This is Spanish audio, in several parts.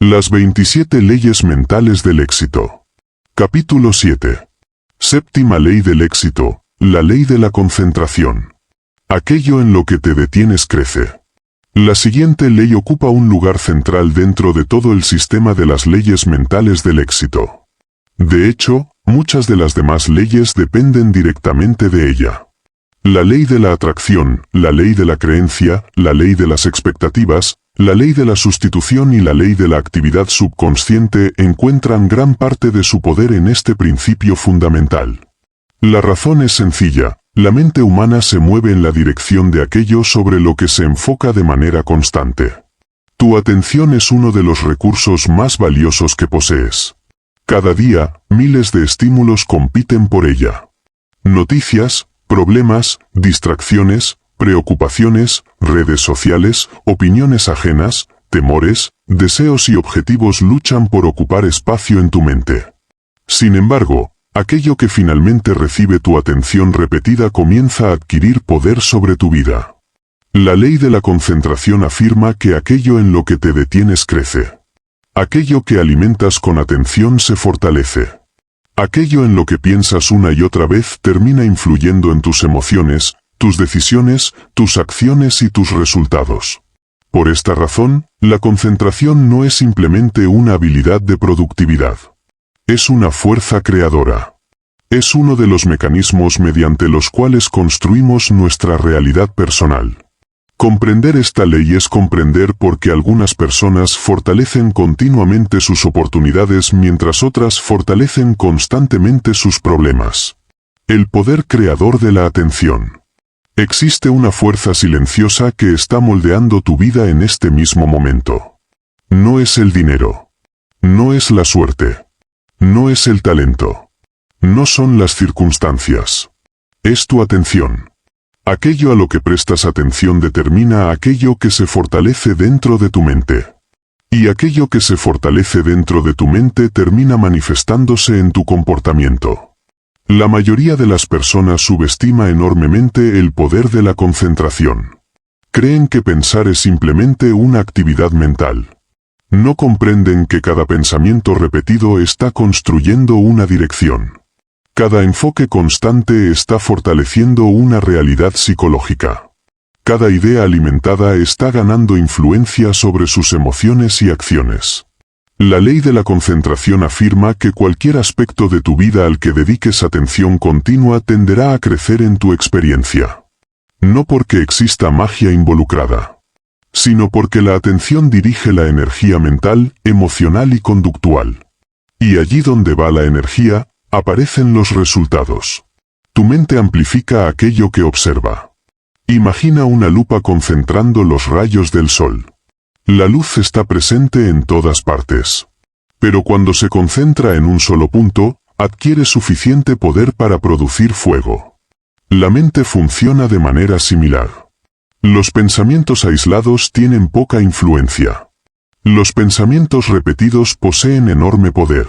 Las 27 leyes mentales del éxito. Capítulo 7. Séptima ley del éxito, la ley de la concentración. Aquello en lo que te detienes crece. La siguiente ley ocupa un lugar central dentro de todo el sistema de las leyes mentales del éxito. De hecho, muchas de las demás leyes dependen directamente de ella. La ley de la atracción, la ley de la creencia, la ley de las expectativas, la ley de la sustitución y la ley de la actividad subconsciente encuentran gran parte de su poder en este principio fundamental. La razón es sencilla, la mente humana se mueve en la dirección de aquello sobre lo que se enfoca de manera constante. Tu atención es uno de los recursos más valiosos que posees. Cada día, miles de estímulos compiten por ella. Noticias, problemas, distracciones, preocupaciones, redes sociales, opiniones ajenas, temores, deseos y objetivos luchan por ocupar espacio en tu mente. Sin embargo, aquello que finalmente recibe tu atención repetida comienza a adquirir poder sobre tu vida. La ley de la concentración afirma que aquello en lo que te detienes crece. Aquello que alimentas con atención se fortalece. Aquello en lo que piensas una y otra vez termina influyendo en tus emociones, tus decisiones, tus acciones y tus resultados. Por esta razón, la concentración no es simplemente una habilidad de productividad. Es una fuerza creadora. Es uno de los mecanismos mediante los cuales construimos nuestra realidad personal. Comprender esta ley es comprender por qué algunas personas fortalecen continuamente sus oportunidades mientras otras fortalecen constantemente sus problemas. El poder creador de la atención. Existe una fuerza silenciosa que está moldeando tu vida en este mismo momento. No es el dinero. No es la suerte. No es el talento. No son las circunstancias. Es tu atención. Aquello a lo que prestas atención determina aquello que se fortalece dentro de tu mente. Y aquello que se fortalece dentro de tu mente termina manifestándose en tu comportamiento. La mayoría de las personas subestima enormemente el poder de la concentración. Creen que pensar es simplemente una actividad mental. No comprenden que cada pensamiento repetido está construyendo una dirección. Cada enfoque constante está fortaleciendo una realidad psicológica. Cada idea alimentada está ganando influencia sobre sus emociones y acciones. La ley de la concentración afirma que cualquier aspecto de tu vida al que dediques atención continua tenderá a crecer en tu experiencia. No porque exista magia involucrada, sino porque la atención dirige la energía mental, emocional y conductual. Y allí donde va la energía, aparecen los resultados. Tu mente amplifica aquello que observa. Imagina una lupa concentrando los rayos del sol. La luz está presente en todas partes. Pero cuando se concentra en un solo punto, adquiere suficiente poder para producir fuego. La mente funciona de manera similar. Los pensamientos aislados tienen poca influencia. Los pensamientos repetidos poseen enorme poder.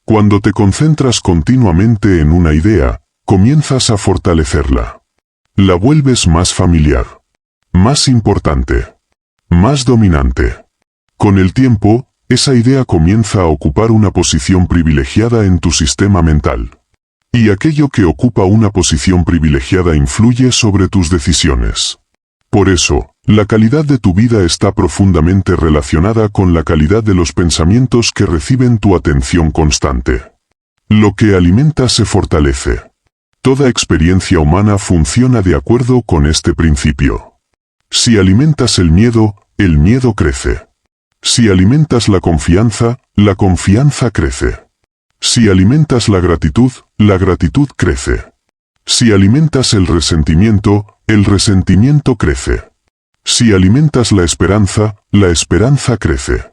Cuando te concentras continuamente en una idea, comienzas a fortalecerla. La vuelves más familiar, más importante, más dominante. Con el tiempo, esa idea comienza a ocupar una posición privilegiada en tu sistema mental. Y aquello que ocupa una posición privilegiada influye sobre tus decisiones. Por eso, la calidad de tu vida está profundamente relacionada con la calidad de los pensamientos que reciben tu atención constante. Lo que alimenta se fortalece. Toda experiencia humana funciona de acuerdo con este principio. Si alimentas el miedo crece. Si alimentas la confianza crece. Si alimentas la gratitud crece. Si alimentas el resentimiento crece. Si alimentas la esperanza crece.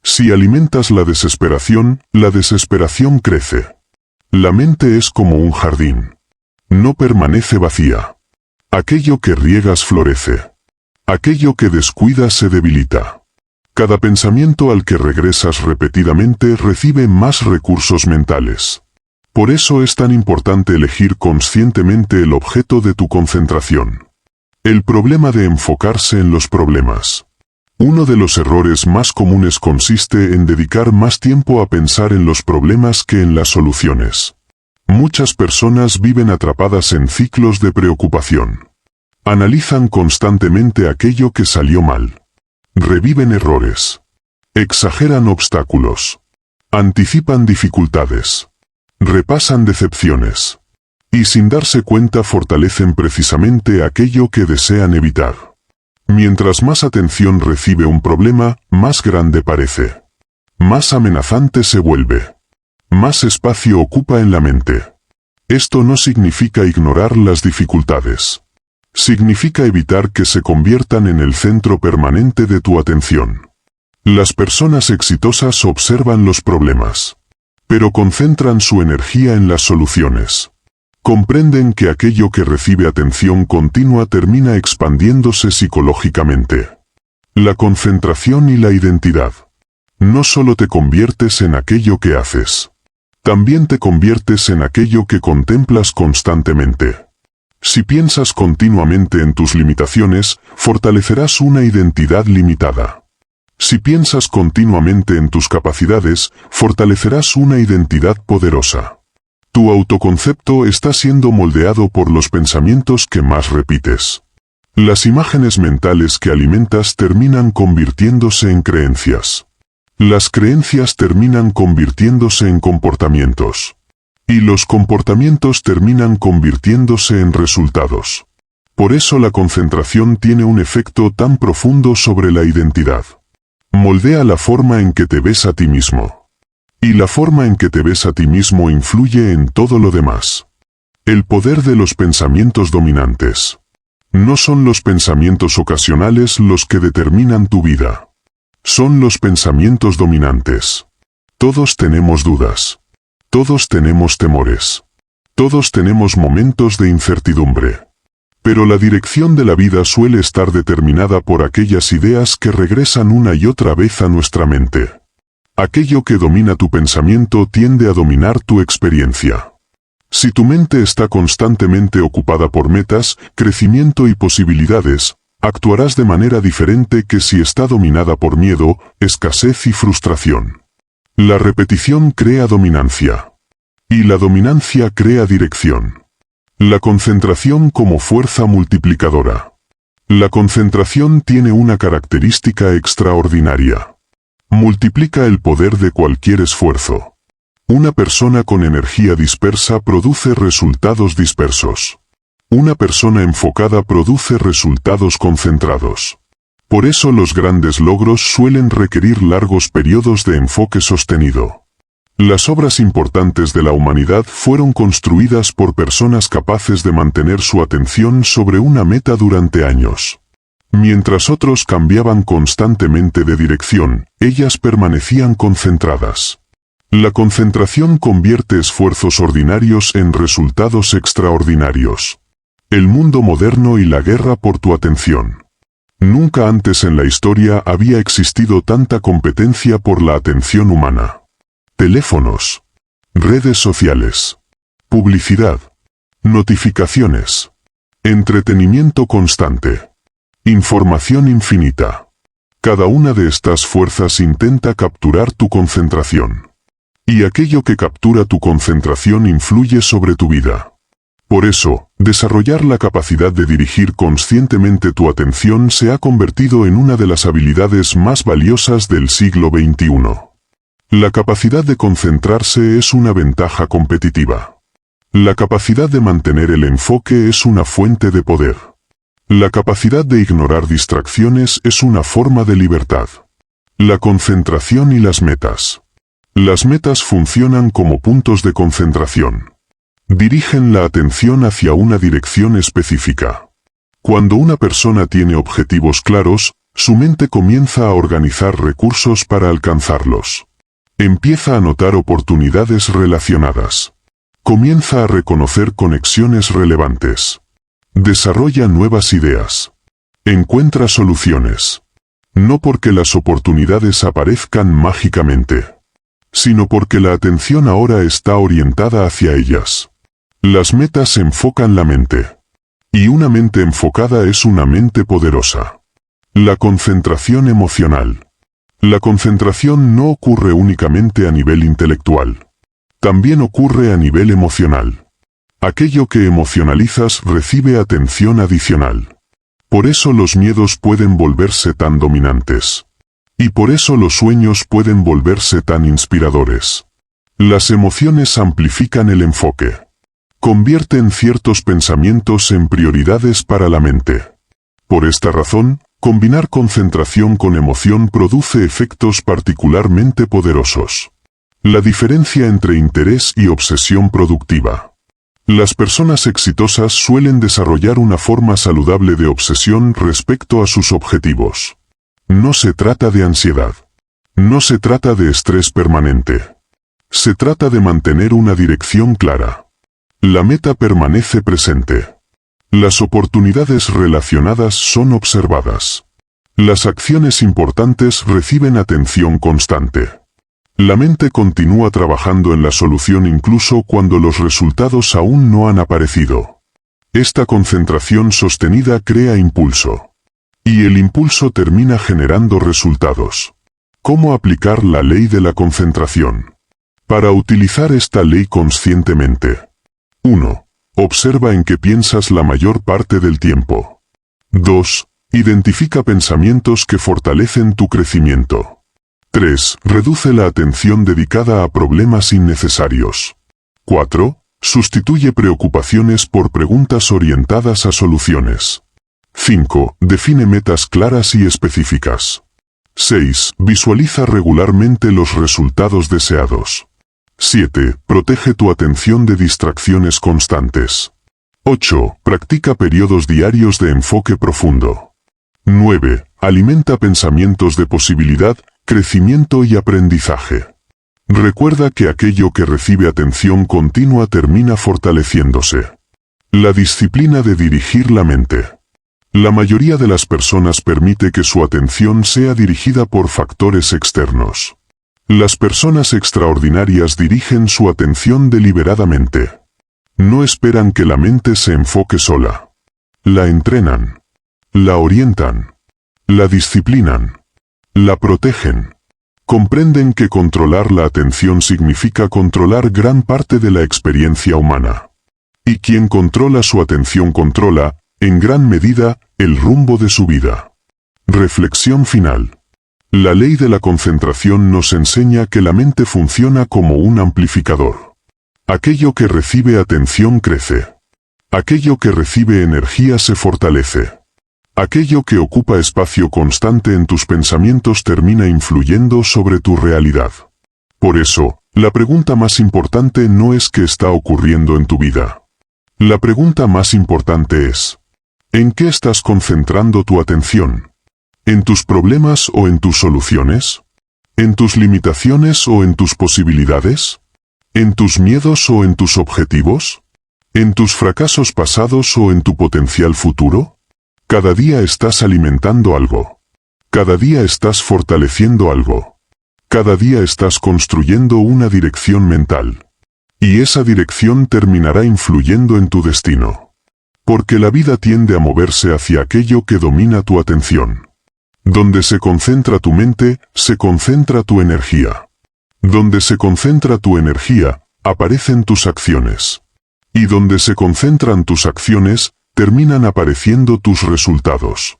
Si alimentas la desesperación crece. La mente es como un jardín. No permanece vacía. Aquello que riegas florece. Aquello que descuidas se debilita. Cada pensamiento al que regresas repetidamente recibe más recursos mentales. Por eso es tan importante elegir conscientemente el objeto de tu concentración. El problema de enfocarse en los problemas. Uno de los errores más comunes consiste en dedicar más tiempo a pensar en los problemas que en las soluciones. Muchas personas viven atrapadas en ciclos de preocupación. Analizan constantemente aquello que salió mal. Reviven errores. Exageran obstáculos. Anticipan dificultades. Repasan decepciones. Y sin darse cuenta fortalecen precisamente aquello que desean evitar. Mientras más atención recibe un problema, más grande parece. Más amenazante se vuelve. Más espacio ocupa en la mente. Esto no significa ignorar las dificultades. Significa evitar que se conviertan en el centro permanente de tu atención. Las personas exitosas observan los problemas, pero concentran su energía en las soluciones. Comprenden que aquello que recibe atención continua termina expandiéndose psicológicamente. La concentración y la identidad. No solo te conviertes en aquello que haces. También te conviertes en aquello que contemplas constantemente. Si piensas continuamente en tus limitaciones, fortalecerás una identidad limitada. Si piensas continuamente en tus capacidades, fortalecerás una identidad poderosa. Tu autoconcepto está siendo moldeado por los pensamientos que más repites. Las imágenes mentales que alimentas terminan convirtiéndose en creencias. Las creencias terminan convirtiéndose en comportamientos. Y los comportamientos terminan convirtiéndose en resultados. Por eso la concentración tiene un efecto tan profundo sobre la identidad. Moldea la forma en que te ves a ti mismo. Y la forma en que te ves a ti mismo influye en todo lo demás. El poder de los pensamientos dominantes. No son los pensamientos ocasionales los que determinan tu vida. Son los pensamientos dominantes. Todos tenemos dudas. Todos tenemos temores. Todos tenemos momentos de incertidumbre. Pero la dirección de la vida suele estar determinada por aquellas ideas que regresan una y otra vez a nuestra mente. Aquello que domina tu pensamiento tiende a dominar tu experiencia. Si tu mente está constantemente ocupada por metas, crecimiento y posibilidades, actuarás de manera diferente que si está dominada por miedo, escasez y frustración. La repetición crea dominancia. Y la dominancia crea dirección. La concentración como fuerza multiplicadora. La concentración tiene una característica extraordinaria. Multiplica el poder de cualquier esfuerzo. Una persona con energía dispersa produce resultados dispersos. Una persona enfocada produce resultados concentrados. Por eso los grandes logros suelen requerir largos periodos de enfoque sostenido. Las obras importantes de la humanidad fueron construidas por personas capaces de mantener su atención sobre una meta durante años. Mientras otros cambiaban constantemente de dirección, ellas permanecían concentradas. La concentración convierte esfuerzos ordinarios en resultados extraordinarios. El mundo moderno y la guerra por tu atención. Nunca antes en la historia había existido tanta competencia por la atención humana. Teléfonos, redes sociales, publicidad, notificaciones, entretenimiento constante, información infinita. Cada una de estas fuerzas intenta capturar tu concentración. Y aquello que captura tu concentración influye sobre tu vida. Por eso, desarrollar la capacidad de dirigir conscientemente tu atención se ha convertido en una de las habilidades más valiosas del siglo XXI. La capacidad de concentrarse es una ventaja competitiva. La capacidad de mantener el enfoque es una fuente de poder. La capacidad de ignorar distracciones es una forma de libertad. La concentración y las metas. Las metas funcionan como puntos de concentración. Dirigen la atención hacia una dirección específica. Cuando una persona tiene objetivos claros, su mente comienza a organizar recursos para alcanzarlos. Empieza a notar oportunidades relacionadas. Comienza a reconocer conexiones relevantes. Desarrolla nuevas ideas. Encuentra soluciones. No porque las oportunidades aparezcan mágicamente, sino porque la atención ahora está orientada hacia ellas. Las metas enfocan la mente. Y una mente enfocada es una mente poderosa. La concentración emocional. La concentración no ocurre únicamente a nivel intelectual. También ocurre a nivel emocional. Aquello que emocionalizas recibe atención adicional. Por eso los miedos pueden volverse tan dominantes. Y por eso los sueños pueden volverse tan inspiradores. Las emociones amplifican el enfoque. Convierten ciertos pensamientos en prioridades para la mente. Por esta razón, combinar concentración con emoción produce efectos particularmente poderosos. La diferencia entre interés y obsesión productiva. Las personas exitosas suelen desarrollar una forma saludable de obsesión respecto a sus objetivos. No se trata de ansiedad. No se trata de estrés permanente. Se trata de mantener una dirección clara. La meta permanece presente. Las oportunidades relacionadas son observadas. Las acciones importantes reciben atención constante. La mente continúa trabajando en la solución incluso cuando los resultados aún no han aparecido. Esta concentración sostenida crea impulso. Y el impulso termina generando resultados. ¿Cómo aplicar la ley de la concentración? Para utilizar esta ley conscientemente. 1. Observa en qué piensas la mayor parte del tiempo. 2. Identifica pensamientos que fortalecen tu crecimiento. 3. Reduce la atención dedicada a problemas innecesarios. 4. Sustituye preocupaciones por preguntas orientadas a soluciones. 5. Define metas claras y específicas. 6. Visualiza regularmente los resultados deseados. 7. Protege tu atención de distracciones constantes. 8. Practica periodos diarios de enfoque profundo. 9. Alimenta pensamientos de posibilidad, crecimiento y aprendizaje. Recuerda que aquello que recibe atención continua termina fortaleciéndose. La disciplina de dirigir la mente. La mayoría de las personas permite que su atención sea dirigida por factores externos. Las personas extraordinarias dirigen su atención deliberadamente. No esperan que la mente se enfoque sola. La entrenan. La orientan. La disciplinan. La protegen. Comprenden que controlar la atención significa controlar gran parte de la experiencia humana. Y quien controla su atención controla, en gran medida, el rumbo de su vida. Reflexión final. La ley de la concentración nos enseña que la mente funciona como un amplificador. Aquello que recibe atención crece. Aquello que recibe energía se fortalece. Aquello que ocupa espacio constante en tus pensamientos termina influyendo sobre tu realidad. Por eso, la pregunta más importante no es qué está ocurriendo en tu vida. La pregunta más importante es, ¿en qué estás concentrando tu atención? ¿En tus problemas o en tus soluciones? ¿En tus limitaciones o en tus posibilidades? ¿En tus miedos o en tus objetivos? ¿En tus fracasos pasados o en tu potencial futuro? Cada día estás alimentando algo. Cada día estás fortaleciendo algo. Cada día estás construyendo una dirección mental. Y esa dirección terminará influyendo en tu destino. Porque la vida tiende a moverse hacia aquello que domina tu atención. Donde se concentra tu mente, se concentra tu energía. Donde se concentra tu energía, aparecen tus acciones. Y donde se concentran tus acciones, terminan apareciendo tus resultados.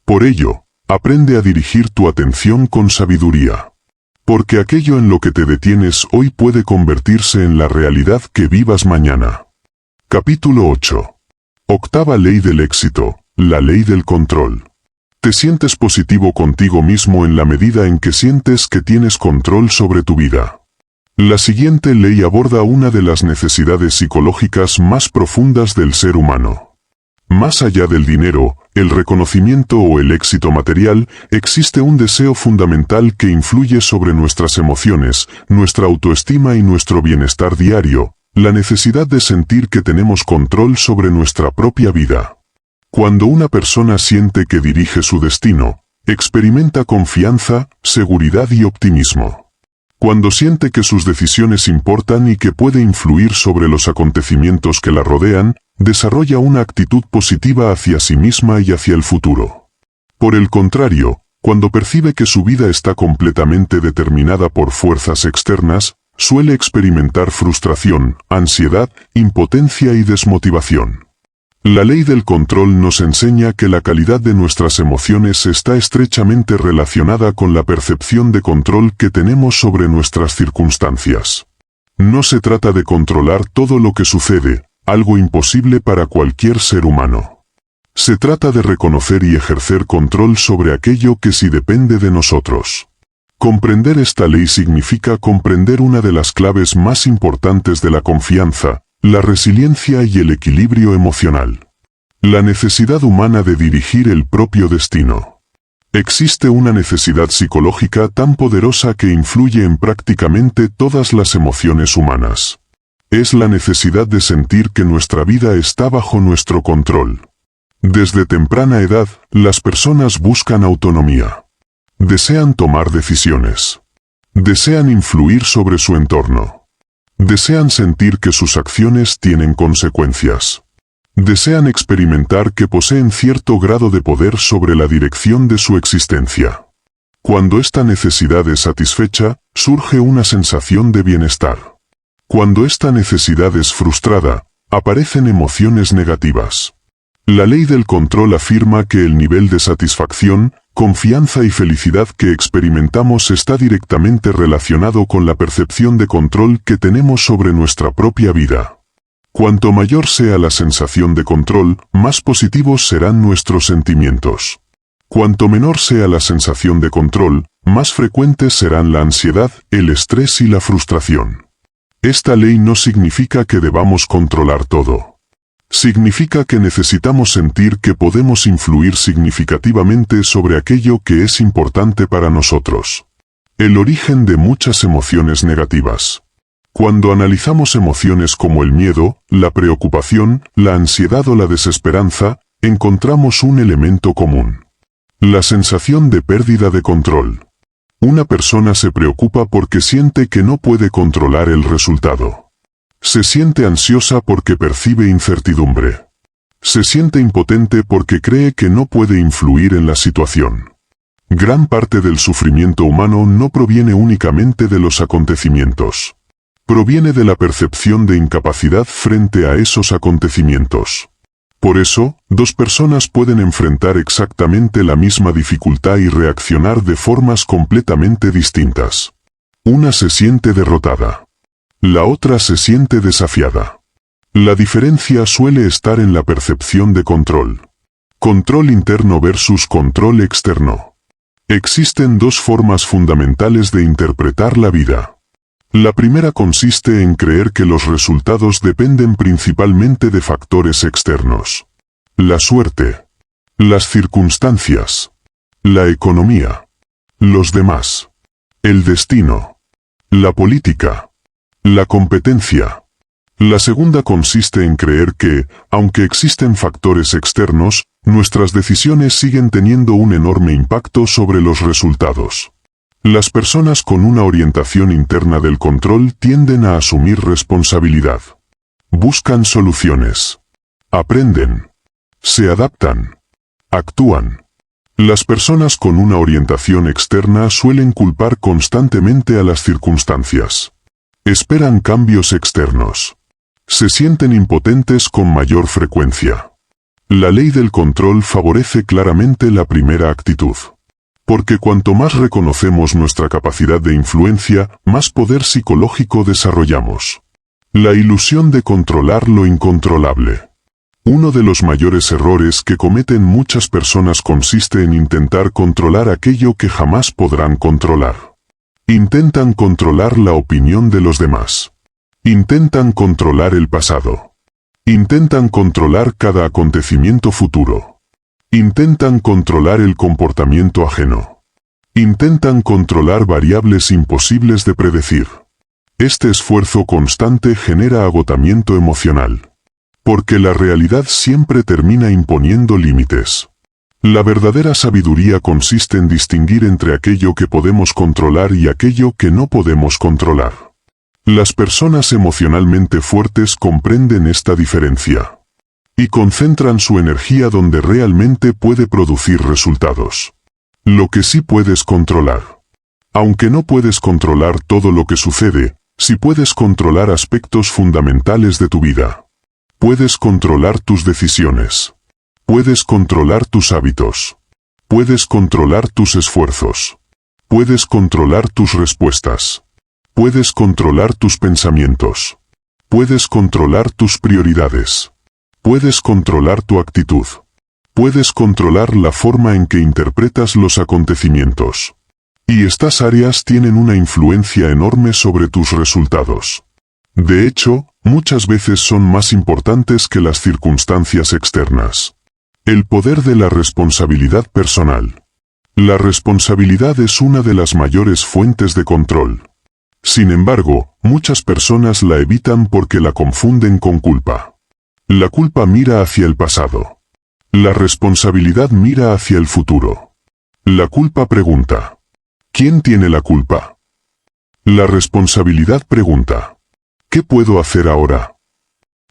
Por ello, aprende a dirigir tu atención con sabiduría. Porque aquello en lo que te detienes hoy puede convertirse en la realidad que vivas mañana. Capítulo 8. Octava ley del éxito, la ley del control. Te sientes positivo contigo mismo en la medida en que sientes que tienes control sobre tu vida. La siguiente ley aborda una de las necesidades psicológicas más profundas del ser humano. Más allá del dinero, el reconocimiento o el éxito material, existe un deseo fundamental que influye sobre nuestras emociones, nuestra autoestima y nuestro bienestar diario, la necesidad de sentir que tenemos control sobre nuestra propia vida. Cuando una persona siente que dirige su destino, experimenta confianza, seguridad y optimismo. Cuando siente que sus decisiones importan y que puede influir sobre los acontecimientos que la rodean, desarrolla una actitud positiva hacia sí misma y hacia el futuro. Por el contrario, cuando percibe que su vida está completamente determinada por fuerzas externas, suele experimentar frustración, ansiedad, impotencia y desmotivación. La ley del control nos enseña que la calidad de nuestras emociones está estrechamente relacionada con la percepción de control que tenemos sobre nuestras circunstancias. No se trata de controlar todo lo que sucede, algo imposible para cualquier ser humano. Se trata de reconocer y ejercer control sobre aquello que sí depende de nosotros. Comprender esta ley significa comprender una de las claves más importantes de la confianza, la resiliencia y el equilibrio emocional. La necesidad humana de dirigir el propio destino. Existe una necesidad psicológica tan poderosa que influye en prácticamente todas las emociones humanas. Es la necesidad de sentir que nuestra vida está bajo nuestro control. Desde temprana edad, las personas buscan autonomía. Desean tomar decisiones. Desean influir sobre su entorno. Desean sentir que sus acciones tienen consecuencias. Desean experimentar que poseen cierto grado de poder sobre la dirección de su existencia. Cuando esta necesidad es satisfecha, surge una sensación de bienestar. Cuando esta necesidad es frustrada, aparecen emociones negativas. La ley del control afirma que el nivel de satisfacción, confianza y felicidad que experimentamos está directamente relacionado con la percepción de control que tenemos sobre nuestra propia vida. Cuanto mayor sea la sensación de control, más positivos serán nuestros sentimientos. Cuanto menor sea la sensación de control, más frecuentes serán la ansiedad, el estrés y la frustración. Esta ley no significa que debamos controlar todo. Significa que necesitamos sentir que podemos influir significativamente sobre aquello que es importante para nosotros. El origen de muchas emociones negativas. Cuando analizamos emociones como el miedo, la preocupación, la ansiedad o la desesperanza, encontramos un elemento común. La sensación de pérdida de control. Una persona se preocupa porque siente que no puede controlar el resultado. Se siente ansiosa porque percibe incertidumbre. Se siente impotente porque cree que no puede influir en la situación. Gran parte del sufrimiento humano no proviene únicamente de los acontecimientos. Proviene de la percepción de incapacidad frente a esos acontecimientos. Por eso, dos personas pueden enfrentar exactamente la misma dificultad y reaccionar de formas completamente distintas. Una se siente derrotada. La otra se siente desafiada. La diferencia suele estar en la percepción de control. Control interno versus control externo. Existen dos formas fundamentales de interpretar la vida. La primera consiste en creer que los resultados dependen principalmente de factores externos. La suerte, las circunstancias, la economía, los demás, el destino, la política, la competencia. La segunda consiste en creer que, aunque existen factores externos, nuestras decisiones siguen teniendo un enorme impacto sobre los resultados. Las personas con una orientación interna del control tienden a asumir responsabilidad. Buscan soluciones. Aprenden. Se adaptan. Actúan. Las personas con una orientación externa suelen culpar constantemente a las circunstancias. Esperan cambios externos. Se sienten impotentes con mayor frecuencia. La ley del control favorece claramente la primera actitud. Porque cuanto más reconocemos nuestra capacidad de influencia, más poder psicológico desarrollamos. La ilusión de controlar lo incontrolable. Uno de los mayores errores que cometen muchas personas consiste en intentar controlar aquello que jamás podrán controlar. Intentan controlar la opinión de los demás. Intentan controlar el pasado. Intentan controlar cada acontecimiento futuro. Intentan controlar el comportamiento ajeno. Intentan controlar variables imposibles de predecir. Este esfuerzo constante genera agotamiento emocional. Porque la realidad siempre termina imponiendo límites. La verdadera sabiduría consiste en distinguir entre aquello que podemos controlar y aquello que no podemos controlar. Las personas emocionalmente fuertes comprenden esta diferencia. y concentran su energía donde realmente puede producir resultados. Lo que sí puedes controlar. Aunque no puedes controlar todo lo que sucede, sí puedes controlar aspectos fundamentales de tu vida. Puedes controlar tus decisiones. Puedes controlar tus hábitos. Puedes controlar tus esfuerzos. Puedes controlar tus respuestas. Puedes controlar tus pensamientos. Puedes controlar tus prioridades. Puedes controlar tu actitud. Puedes controlar la forma en que interpretas los acontecimientos. Y estas áreas tienen una influencia enorme sobre tus resultados. De hecho, muchas veces son más importantes que las circunstancias externas. El poder de la responsabilidad personal. La responsabilidad es una de las mayores fuentes de control. Sin embargo, muchas personas la evitan porque la confunden con culpa. La culpa mira hacia el pasado. La responsabilidad mira hacia el futuro. La culpa pregunta: ¿quién tiene la culpa? La responsabilidad pregunta: ¿qué puedo hacer ahora?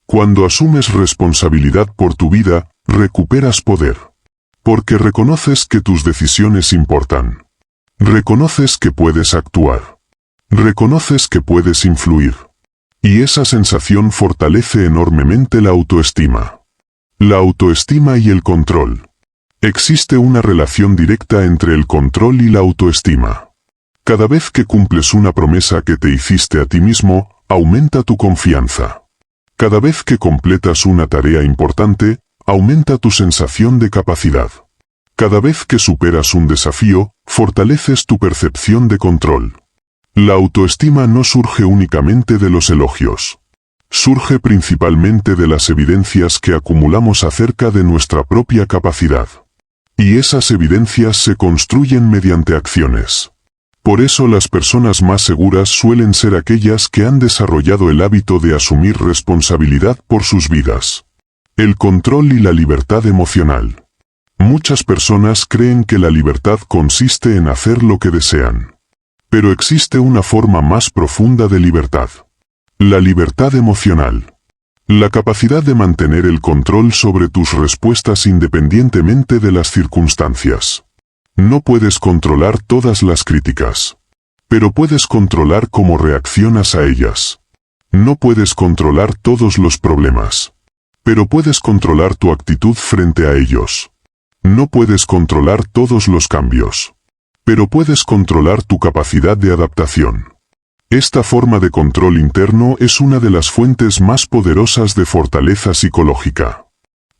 Cuando asumes responsabilidad por tu vida, recuperas poder. Porque reconoces que tus decisiones importan. Reconoces que puedes actuar. Reconoces que puedes influir. Y esa sensación fortalece enormemente la autoestima. La autoestima y el control. Existe una relación directa entre el control y la autoestima. Cada vez que cumples una promesa que te hiciste a ti mismo, aumenta tu confianza. Cada vez que completas una tarea importante, aumenta tu sensación de capacidad. Cada vez que superas un desafío, fortaleces tu percepción de control. La autoestima no surge únicamente de los elogios. Surge principalmente de las evidencias que acumulamos acerca de nuestra propia capacidad. Y esas evidencias se construyen mediante acciones. Por eso las personas más seguras suelen ser aquellas que han desarrollado el hábito de asumir responsabilidad por sus vidas. El control y la libertad emocional. Muchas personas creen que la libertad consiste en hacer lo que desean. Pero existe una forma más profunda de libertad. La libertad emocional. La capacidad de mantener el control sobre tus respuestas independientemente de las circunstancias. No puedes controlar todas las críticas. Pero puedes controlar cómo reaccionas a ellas. No puedes controlar todos los problemas. Pero puedes controlar tu actitud frente a ellos. No puedes controlar todos los cambios. Pero puedes controlar tu capacidad de adaptación. Esta forma de control interno es una de las fuentes más poderosas de fortaleza psicológica.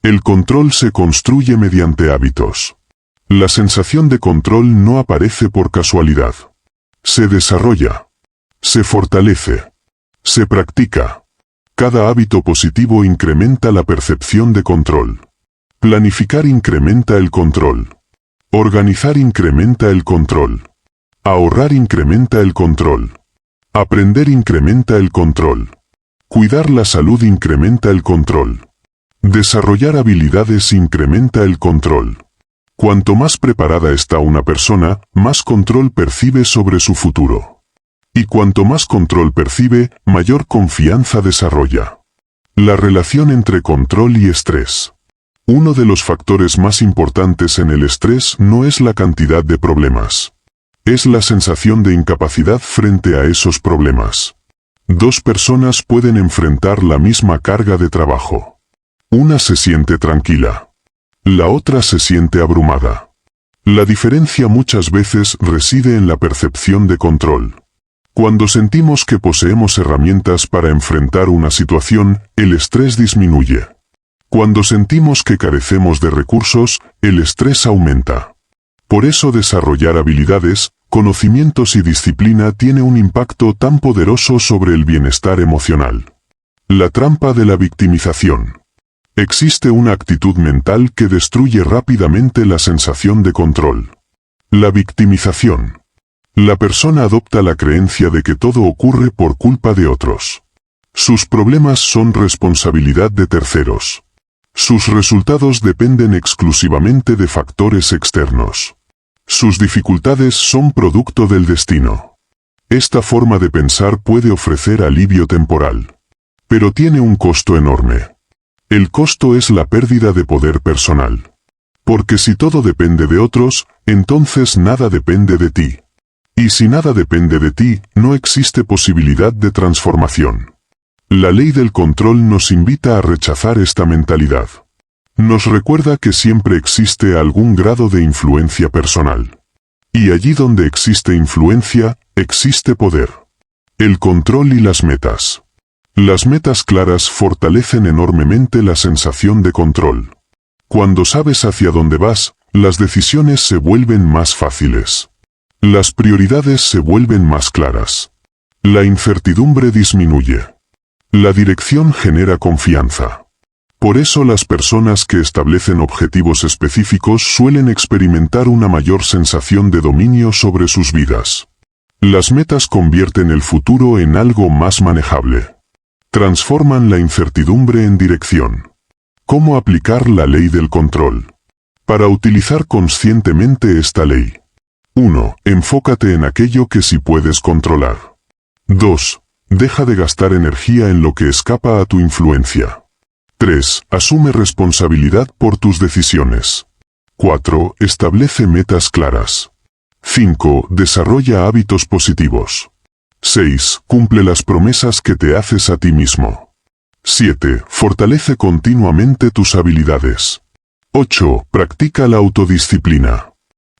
El control se construye mediante hábitos. La sensación de control no aparece por casualidad. Se desarrolla. Se fortalece. Se practica. Cada hábito positivo incrementa la percepción de control. Planificar incrementa el control. Organizar incrementa el control. Ahorrar incrementa el control. Aprender incrementa el control. Cuidar la salud incrementa el control. Desarrollar habilidades incrementa el control. Cuanto más preparada está una persona, más control percibe sobre su futuro. Y cuanto más control percibe, mayor confianza desarrolla. La relación entre control y estrés. Uno de los factores más importantes en el estrés no es la cantidad de problemas. Es la sensación de incapacidad frente a esos problemas. Dos personas pueden enfrentar la misma carga de trabajo. Una se siente tranquila. La otra se siente abrumada. La diferencia muchas veces reside en la percepción de control. Cuando sentimos que poseemos herramientas para enfrentar una situación, el estrés disminuye. Cuando sentimos que carecemos de recursos, el estrés aumenta. Por eso desarrollar habilidades, conocimientos y disciplina tiene un impacto tan poderoso sobre el bienestar emocional. La trampa de la victimización. Existe una actitud mental que destruye rápidamente la sensación de control. La victimización. La persona adopta la creencia de que todo ocurre por culpa de otros. Sus problemas son responsabilidad de terceros. Sus resultados dependen exclusivamente de factores externos. Sus dificultades son producto del destino. Esta forma de pensar puede ofrecer alivio temporal. Pero tiene un costo enorme. El costo es la pérdida de poder personal. Porque si todo depende de otros, entonces nada depende de ti. Y si nada depende de ti, no existe posibilidad de transformación. La ley del control nos invita a rechazar esta mentalidad. Nos recuerda que siempre existe algún grado de influencia personal. Y allí donde existe influencia, existe poder. El control y las metas. Las metas claras fortalecen enormemente la sensación de control. Cuando sabes hacia dónde vas, las decisiones se vuelven más fáciles. Las prioridades se vuelven más claras. La incertidumbre disminuye. La dirección genera confianza. Por eso las personas que establecen objetivos específicos suelen experimentar una mayor sensación de dominio sobre sus vidas. Las metas convierten el futuro en algo más manejable. Transforman la incertidumbre en dirección. ¿Cómo aplicar la ley del control? Para utilizar conscientemente esta ley. 1. Enfócate en aquello que sí puedes controlar. 2. Deja de gastar energía en lo que escapa a tu influencia. 3. Asume responsabilidad por tus decisiones. 4. Establece metas claras. 5. Desarrolla hábitos positivos. 6. Cumple las promesas que te haces a ti mismo. 7. Fortalece continuamente tus habilidades. 8. Practica la autodisciplina.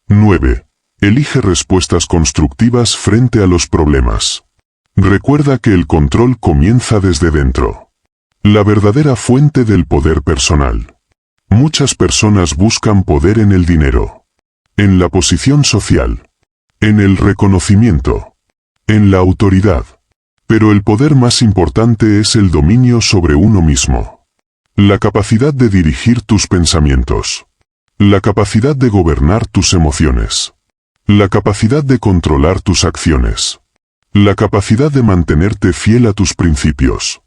9. Elige respuestas constructivas frente a los problemas. Recuerda que el control comienza desde dentro. La verdadera fuente del poder personal. Muchas personas buscan poder en el dinero, en la posición social, en el reconocimiento, en la autoridad. Pero el poder más importante es el dominio sobre uno mismo. La capacidad de dirigir tus pensamientos. La capacidad de gobernar tus emociones. La capacidad de controlar tus acciones. La capacidad de mantenerte fiel a tus principios.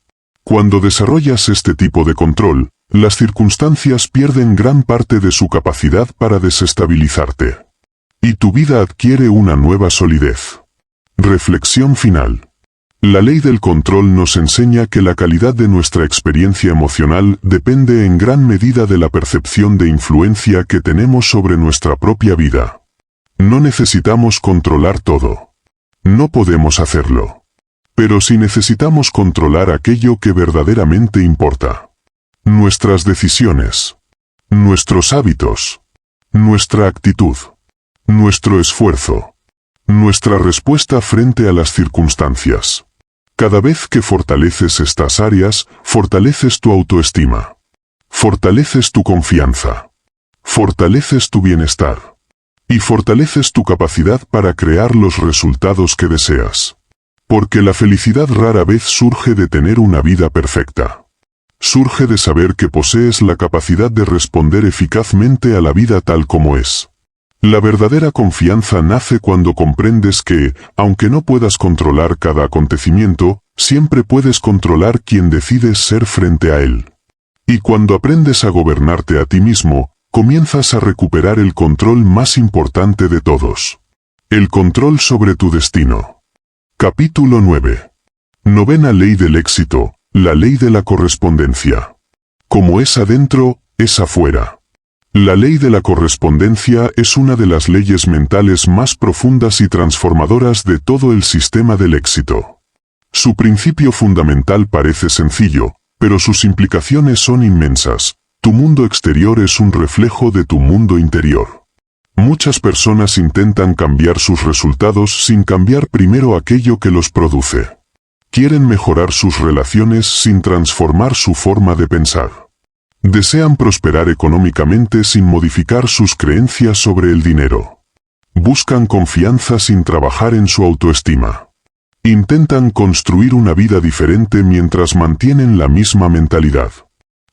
Cuando desarrollas este tipo de control, las circunstancias pierden gran parte de su capacidad para desestabilizarte. Y tu vida adquiere una nueva solidez. Reflexión final. La ley del control nos enseña que la calidad de nuestra experiencia emocional depende en gran medida de la percepción de influencia que tenemos sobre nuestra propia vida. No necesitamos controlar todo. No podemos hacerlo. Pero sí necesitamos controlar aquello que verdaderamente importa. Nuestras decisiones. Nuestros hábitos. Nuestra actitud. Nuestro esfuerzo. Nuestra respuesta frente a las circunstancias. Cada vez que fortaleces estas áreas, fortaleces tu autoestima. Fortaleces tu confianza. Fortaleces tu bienestar. Y fortaleces tu capacidad para crear los resultados que deseas. Porque la felicidad rara vez surge de tener una vida perfecta. Surge de saber que posees la capacidad de responder eficazmente a la vida tal como es. La verdadera confianza nace cuando comprendes que, aunque no puedas controlar cada acontecimiento, siempre puedes controlar quién decides ser frente a él. Y cuando aprendes a gobernarte a ti mismo, comienzas a recuperar el control más importante de todos. El control sobre tu destino. Capítulo 9. Novena ley del éxito, la ley de la correspondencia. Como es adentro, es afuera. La ley de la correspondencia es una de las leyes mentales más profundas y transformadoras de todo el sistema del éxito. Su principio fundamental parece sencillo, pero sus implicaciones son inmensas. Tu mundo exterior es un reflejo de tu mundo interior. Muchas personas intentan cambiar sus resultados sin cambiar primero aquello que los produce. Quieren mejorar sus relaciones sin transformar su forma de pensar. Desean prosperar económicamente sin modificar sus creencias sobre el dinero. Buscan confianza sin trabajar en su autoestima. Intentan construir una vida diferente mientras mantienen la misma mentalidad.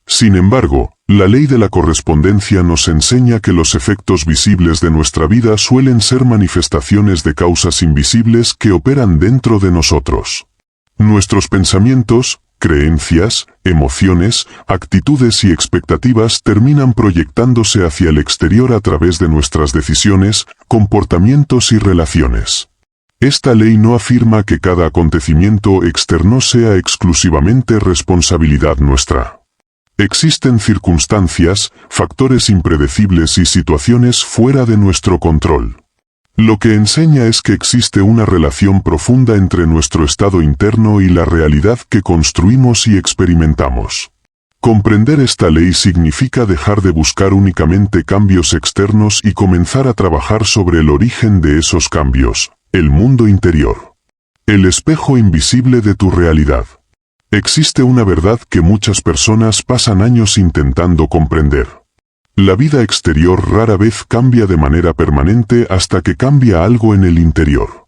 Sin embargo, la ley de la correspondencia nos enseña que los efectos visibles de nuestra vida suelen ser manifestaciones de causas invisibles que operan dentro de nosotros. Nuestros pensamientos, creencias, emociones, actitudes y expectativas terminan proyectándose hacia el exterior a través de nuestras decisiones, comportamientos y relaciones. Esta ley no afirma que cada acontecimiento externo sea exclusivamente responsabilidad nuestra. Existen circunstancias, factores impredecibles y situaciones fuera de nuestro control. Lo que enseña es que existe una relación profunda entre nuestro estado interno y la realidad que construimos y experimentamos. Comprender esta ley significa dejar de buscar únicamente cambios externos y comenzar a trabajar sobre el origen de esos cambios, el mundo interior. El espejo invisible de tu realidad. Existe una verdad que muchas personas pasan años intentando comprender. La vida exterior rara vez cambia de manera permanente hasta que cambia algo en el interior.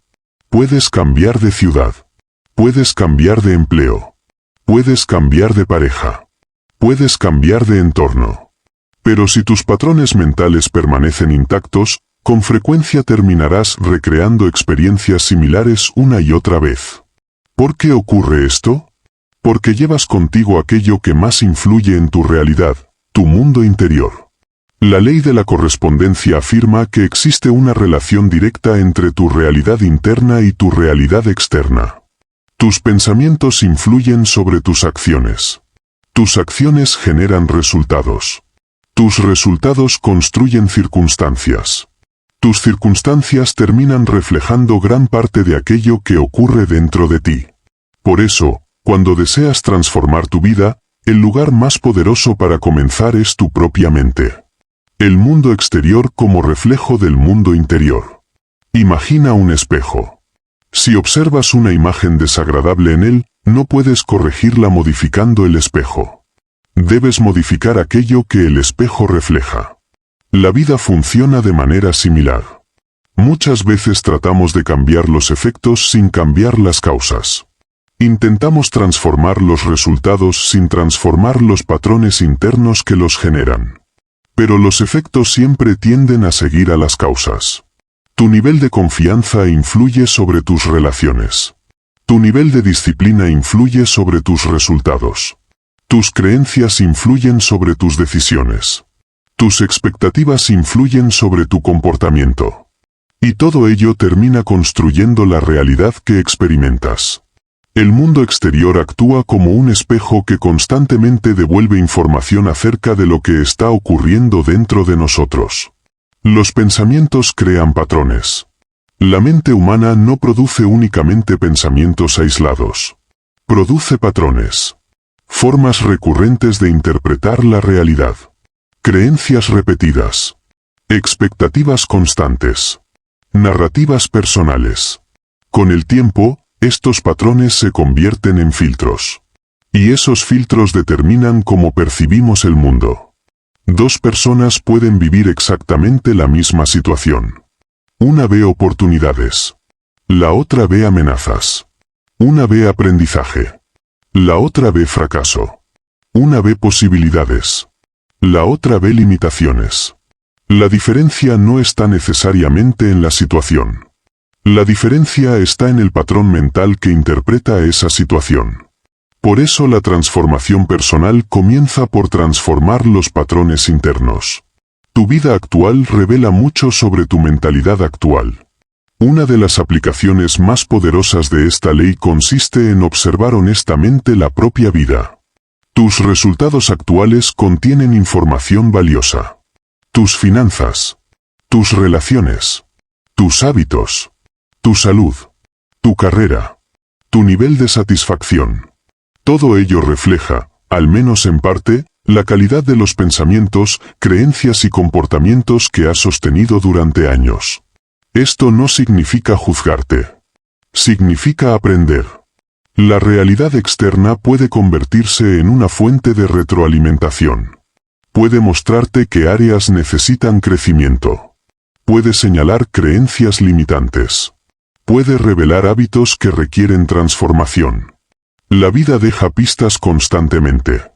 Puedes cambiar de ciudad. Puedes cambiar de empleo. Puedes cambiar de pareja. Puedes cambiar de entorno. Pero si tus patrones mentales permanecen intactos, con frecuencia terminarás recreando experiencias similares una y otra vez. ¿Por qué ocurre esto? Porque llevas contigo aquello que más influye en tu realidad, tu mundo interior. La ley de la correspondencia afirma que existe una relación directa entre tu realidad interna y tu realidad externa. Tus pensamientos influyen sobre tus acciones. Tus acciones generan resultados. Tus resultados construyen circunstancias. Tus circunstancias terminan reflejando gran parte de aquello que ocurre dentro de ti. Por eso, cuando deseas transformar tu vida, el lugar más poderoso para comenzar es tu propia mente. El mundo exterior como reflejo del mundo interior. Imagina un espejo. Si observas una imagen desagradable en él, no puedes corregirla modificando el espejo. Debes modificar aquello que el espejo refleja. La vida funciona de manera similar. Muchas veces tratamos de cambiar los efectos sin cambiar las causas. Intentamos transformar los resultados sin transformar los patrones internos que los generan. Pero los efectos siempre tienden a seguir a las causas. Tu nivel de confianza influye sobre tus relaciones. Tu nivel de disciplina influye sobre tus resultados. Tus creencias influyen sobre tus decisiones. Tus expectativas influyen sobre tu comportamiento. Y todo ello termina construyendo la realidad que experimentas. El mundo exterior actúa como un espejo que constantemente devuelve información acerca de lo que está ocurriendo dentro de nosotros. Los pensamientos crean patrones. La mente humana no produce únicamente pensamientos aislados. Produce patrones. Formas recurrentes de interpretar la realidad. Creencias repetidas. Expectativas constantes. Narrativas personales. Con el tiempo, estos patrones se convierten en filtros. Y esos filtros determinan cómo percibimos el mundo. Dos personas pueden vivir exactamente la misma situación. Una ve oportunidades. La otra ve amenazas. Una ve aprendizaje. La otra ve fracaso. Una ve posibilidades. La otra ve limitaciones. La diferencia no está necesariamente en la situación. La diferencia está en el patrón mental que interpreta esa situación. Por eso la transformación personal comienza por transformar los patrones internos. Tu vida actual revela mucho sobre tu mentalidad actual. Una de las aplicaciones más poderosas de esta ley consiste en observar honestamente la propia vida. Tus resultados actuales contienen información valiosa. Tus finanzas, tus relaciones, tus hábitos, tu salud, tu carrera, tu nivel de satisfacción. Todo ello refleja, al menos en parte, la calidad de los pensamientos, creencias y comportamientos que has sostenido durante años. Esto no significa juzgarte. Significa aprender. La realidad externa puede convertirse en una fuente de retroalimentación. Puede mostrarte qué áreas necesitan crecimiento. Puede señalar creencias limitantes. Puede revelar hábitos que requieren transformación. La vida deja pistas constantemente.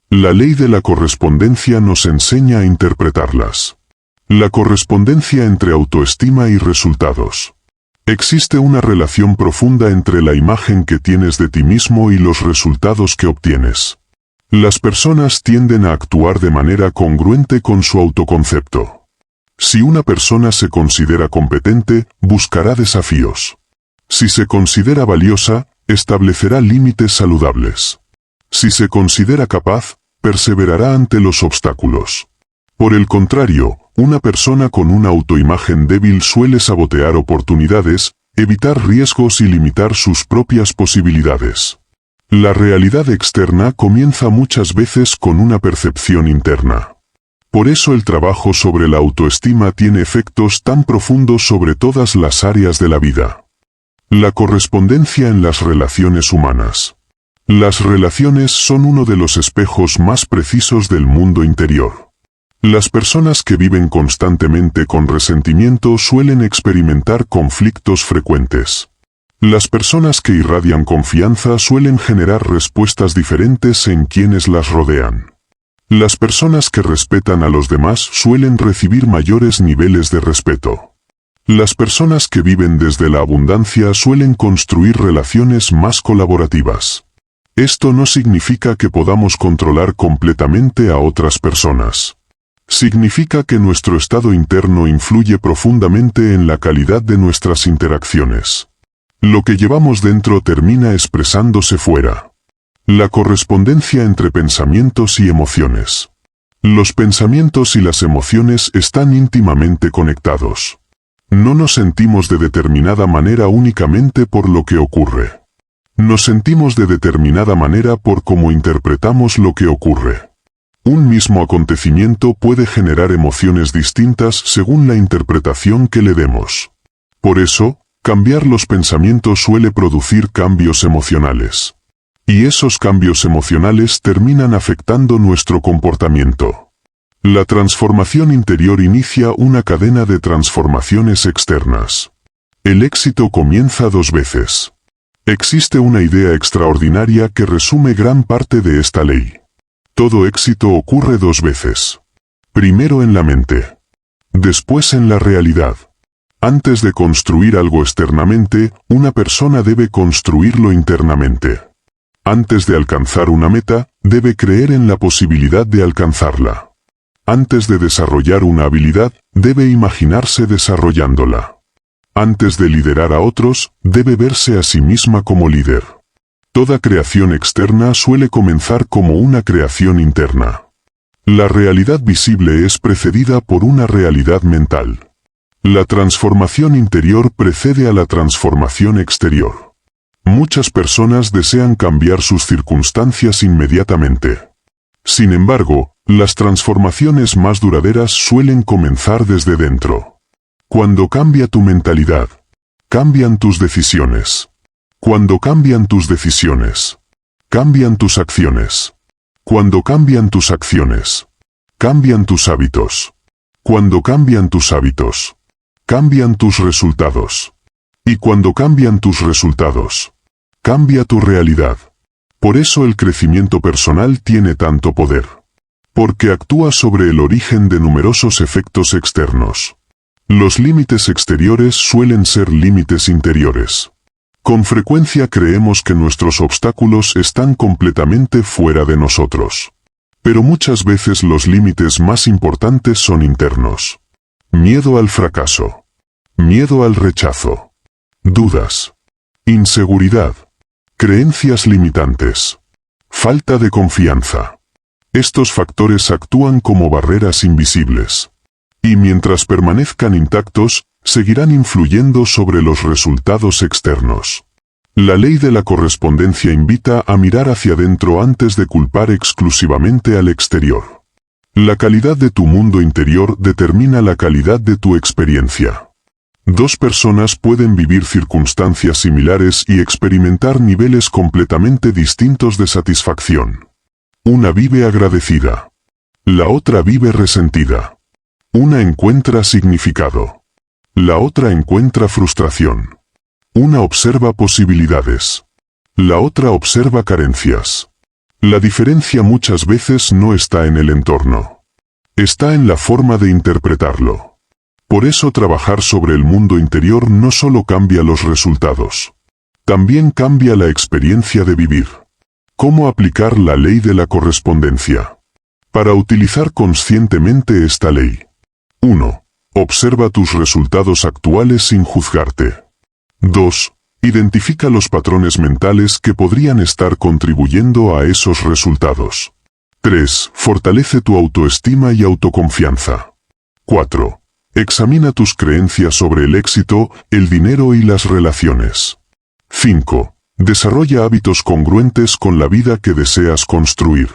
La ley de la correspondencia nos enseña a interpretarlas. La correspondencia entre autoestima y resultados. Existe una relación profunda entre la imagen que tienes de ti mismo y los resultados que obtienes. Las personas tienden a actuar de manera congruente con su autoconcepto. Si una persona se considera competente, buscará desafíos. Si se considera valiosa, establecerá límites saludables. Si se considera capaz, perseverará ante los obstáculos. Por el contrario, una persona con una autoimagen débil suele sabotear oportunidades, evitar riesgos y limitar sus propias posibilidades. La realidad externa comienza muchas veces con una percepción interna. Por eso el trabajo sobre la autoestima tiene efectos tan profundos sobre todas las áreas de la vida. La correspondencia en las relaciones humanas. Las relaciones son uno de los espejos más precisos del mundo interior. Las personas que viven constantemente con resentimiento suelen experimentar conflictos frecuentes. Las personas que irradian confianza suelen generar respuestas diferentes en quienes las rodean. Las personas que respetan a los demás suelen recibir mayores niveles de respeto. Las personas que viven desde la abundancia suelen construir relaciones más colaborativas. Esto no significa que podamos controlar completamente a otras personas. Significa que nuestro estado interno influye profundamente en la calidad de nuestras interacciones. Lo que llevamos dentro termina expresándose fuera. La correspondencia entre pensamientos y emociones. Los pensamientos y las emociones están íntimamente conectados. No nos sentimos de determinada manera únicamente por lo que ocurre. Nos sentimos de determinada manera por cómo interpretamos lo que ocurre. Un mismo acontecimiento puede generar emociones distintas según la interpretación que le demos. Por eso, cambiar los pensamientos suele producir cambios emocionales. Y esos cambios emocionales terminan afectando nuestro comportamiento. La transformación interior inicia una cadena de transformaciones externas. El éxito comienza dos veces. Existe una idea extraordinaria que resume gran parte de esta ley. Todo éxito ocurre dos veces. Primero en la mente. Después en la realidad. Antes de construir algo externamente, una persona debe construirlo internamente. Antes de alcanzar una meta, debe creer en la posibilidad de alcanzarla. Antes de desarrollar una habilidad, debe imaginarse desarrollándola. Antes de liderar a otros, debe verse a sí misma como líder. Toda creación externa suele comenzar como una creación interna. La realidad visible es precedida por una realidad mental. La transformación interior precede a la transformación exterior. Muchas personas desean cambiar sus circunstancias inmediatamente. Sin embargo, las transformaciones más duraderas suelen comenzar desde dentro. Cuando cambia tu mentalidad, cambian tus decisiones. Cuando cambian tus decisiones, cambian tus acciones. Cuando cambian tus acciones, cambian tus hábitos. Cuando cambian tus hábitos, cambian tus resultados. Y cuando cambian tus resultados, cambia tu realidad. Por eso el crecimiento personal tiene tanto poder. Porque actúa sobre el origen de numerosos efectos externos. Los límites exteriores suelen ser límites interiores. Con frecuencia creemos que nuestros obstáculos están completamente fuera de nosotros. Pero muchas veces los límites más importantes son internos. Miedo al fracaso. Miedo al rechazo. Dudas. Inseguridad. Creencias limitantes. Falta de confianza. Estos factores actúan como barreras invisibles. Y mientras permanezcan intactos, seguirán influyendo sobre los resultados externos. La ley de la correspondencia invita a mirar hacia adentro antes de culpar exclusivamente al exterior. La calidad de tu mundo interior determina la calidad de tu experiencia. Dos personas pueden vivir circunstancias similares y experimentar niveles completamente distintos de satisfacción. Una vive agradecida. La otra vive resentida. Una encuentra significado. La otra encuentra frustración. Una observa posibilidades. La otra observa carencias. La diferencia muchas veces no está en el entorno. Está en la forma de interpretarlo. Por eso trabajar sobre el mundo interior no solo cambia los resultados. También cambia la experiencia de vivir. ¿Cómo aplicar la ley de la correspondencia? Para utilizar conscientemente esta ley. 1. Observa tus resultados actuales sin juzgarte. 2. Identifica los patrones mentales que podrían estar contribuyendo a esos resultados. 3. Fortalece tu autoestima y autoconfianza. 4. Examina tus creencias sobre el éxito, el dinero y las relaciones. 5. Desarrolla hábitos congruentes con la vida que deseas construir.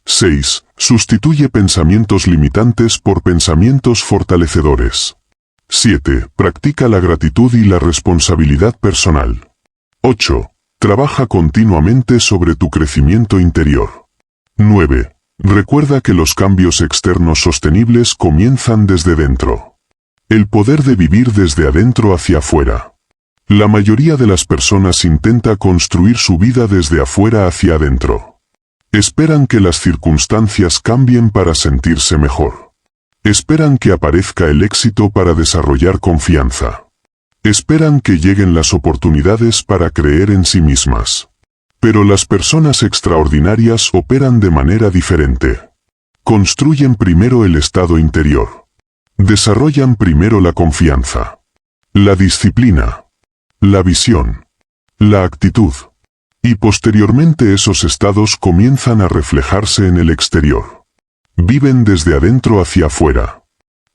6. Sustituye pensamientos limitantes por pensamientos fortalecedores. 7. Practica la gratitud y la responsabilidad personal. 8. Trabaja continuamente sobre tu crecimiento interior. 9. Recuerda que los cambios externos sostenibles comienzan desde dentro. El poder de vivir desde adentro hacia afuera. La mayoría de las personas intenta construir su vida desde afuera hacia adentro. Esperan que las circunstancias cambien para sentirse mejor. Esperan que aparezca el éxito para desarrollar confianza. Esperan que lleguen las oportunidades para creer en sí mismas. Pero las personas extraordinarias operan de manera diferente. Construyen primero el estado interior. Desarrollan primero la confianza, la disciplina, la visión, la actitud. Y posteriormente esos estados comienzan a reflejarse en el exterior. Viven desde adentro hacia afuera.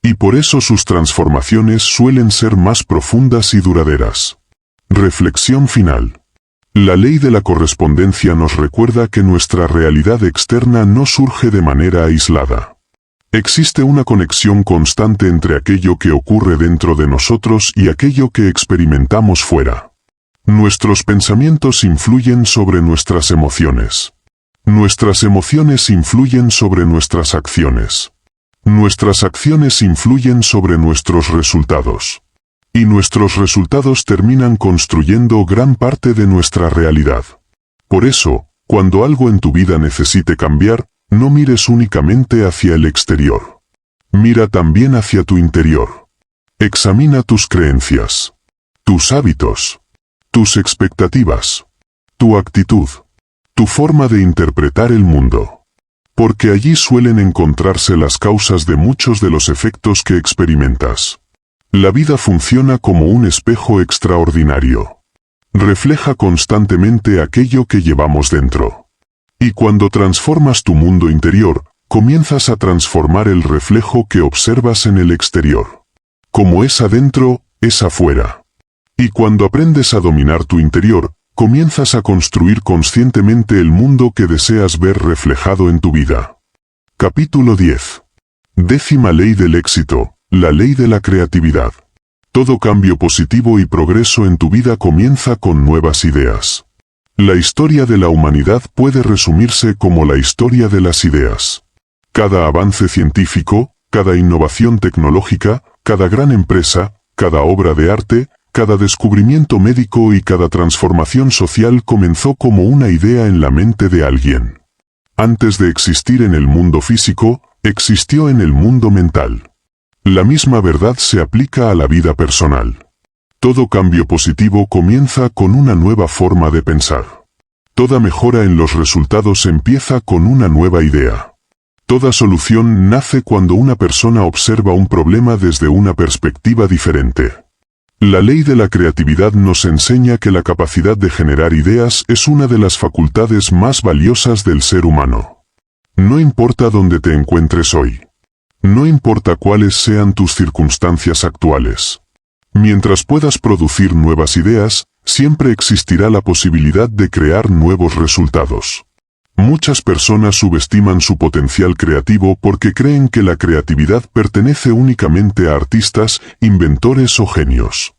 Y por eso sus transformaciones suelen ser más profundas y duraderas. Reflexión final. La ley de la correspondencia nos recuerda que nuestra realidad externa no surge de manera aislada. Existe una conexión constante entre aquello que ocurre dentro de nosotros y aquello que experimentamos fuera. Nuestros pensamientos influyen sobre nuestras emociones. Nuestras emociones influyen sobre nuestras acciones. Nuestras acciones influyen sobre nuestros resultados. Y nuestros resultados terminan construyendo gran parte de nuestra realidad. Por eso, cuando algo en tu vida necesite cambiar, no mires únicamente hacia el exterior. Mira también hacia tu interior. Examina tus creencias, tus hábitos, tus expectativas, tu actitud, tu forma de interpretar el mundo. Porque allí suelen encontrarse las causas de muchos de los efectos que experimentas. La vida funciona como un espejo extraordinario. Refleja constantemente aquello que llevamos dentro. Y cuando transformas tu mundo interior, comienzas a transformar el reflejo que observas en el exterior. Como es adentro, es afuera. Y cuando aprendes a dominar tu interior, comienzas a construir conscientemente el mundo que deseas ver reflejado en tu vida. Capítulo 10. 10ª ley del éxito, la ley de la creatividad. Todo cambio positivo y progreso en tu vida comienza con nuevas ideas. La historia de la humanidad puede resumirse como la historia de las ideas. Cada avance científico, cada innovación tecnológica, cada gran empresa, cada obra de arte, cada descubrimiento médico y cada transformación social comenzó como una idea en la mente de alguien. Antes de existir en el mundo físico, existió en el mundo mental. La misma verdad se aplica a la vida personal. Todo cambio positivo comienza con una nueva forma de pensar. Toda mejora en los resultados empieza con una nueva idea. Toda solución nace cuando una persona observa un problema desde una perspectiva diferente. La ley de la creatividad nos enseña que la capacidad de generar ideas es una de las facultades más valiosas del ser humano. No importa dónde te encuentres hoy. No importa cuáles sean tus circunstancias actuales. Mientras puedas producir nuevas ideas, siempre existirá la posibilidad de crear nuevos resultados. Muchas personas subestiman su potencial creativo porque creen que la creatividad pertenece únicamente a artistas, inventores o genios.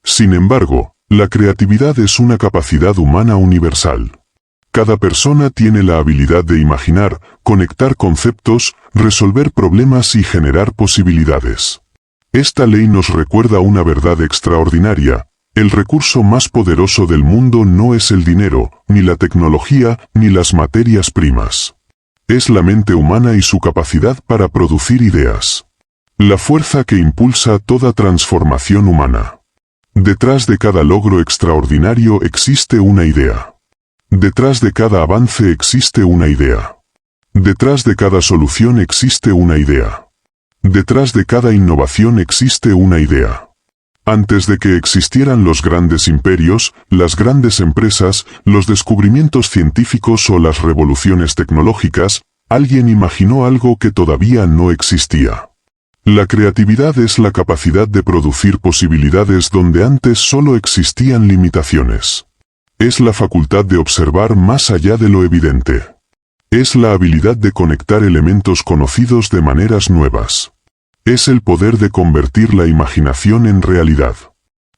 Sin embargo, la creatividad es una capacidad humana universal. Cada persona tiene la habilidad de imaginar, conectar conceptos, resolver problemas y generar posibilidades. Esta ley nos recuerda una verdad extraordinaria: el recurso más poderoso del mundo no es el dinero, ni la tecnología, ni las materias primas. Es la mente humana y su capacidad para producir ideas. La fuerza que impulsa toda transformación humana. Detrás de cada logro extraordinario existe una idea. Detrás de cada avance existe una idea. Detrás de cada solución existe una idea. Detrás de cada innovación existe una idea. Antes de que existieran los grandes imperios, las grandes empresas, los descubrimientos científicos o las revoluciones tecnológicas, Alguien imaginó algo que todavía no existía. La creatividad es la capacidad de producir posibilidades donde antes solo existían limitaciones. Es la facultad de observar más allá de lo evidente. Es la habilidad de conectar elementos conocidos de maneras nuevas. Es el poder de convertir la imaginación en realidad.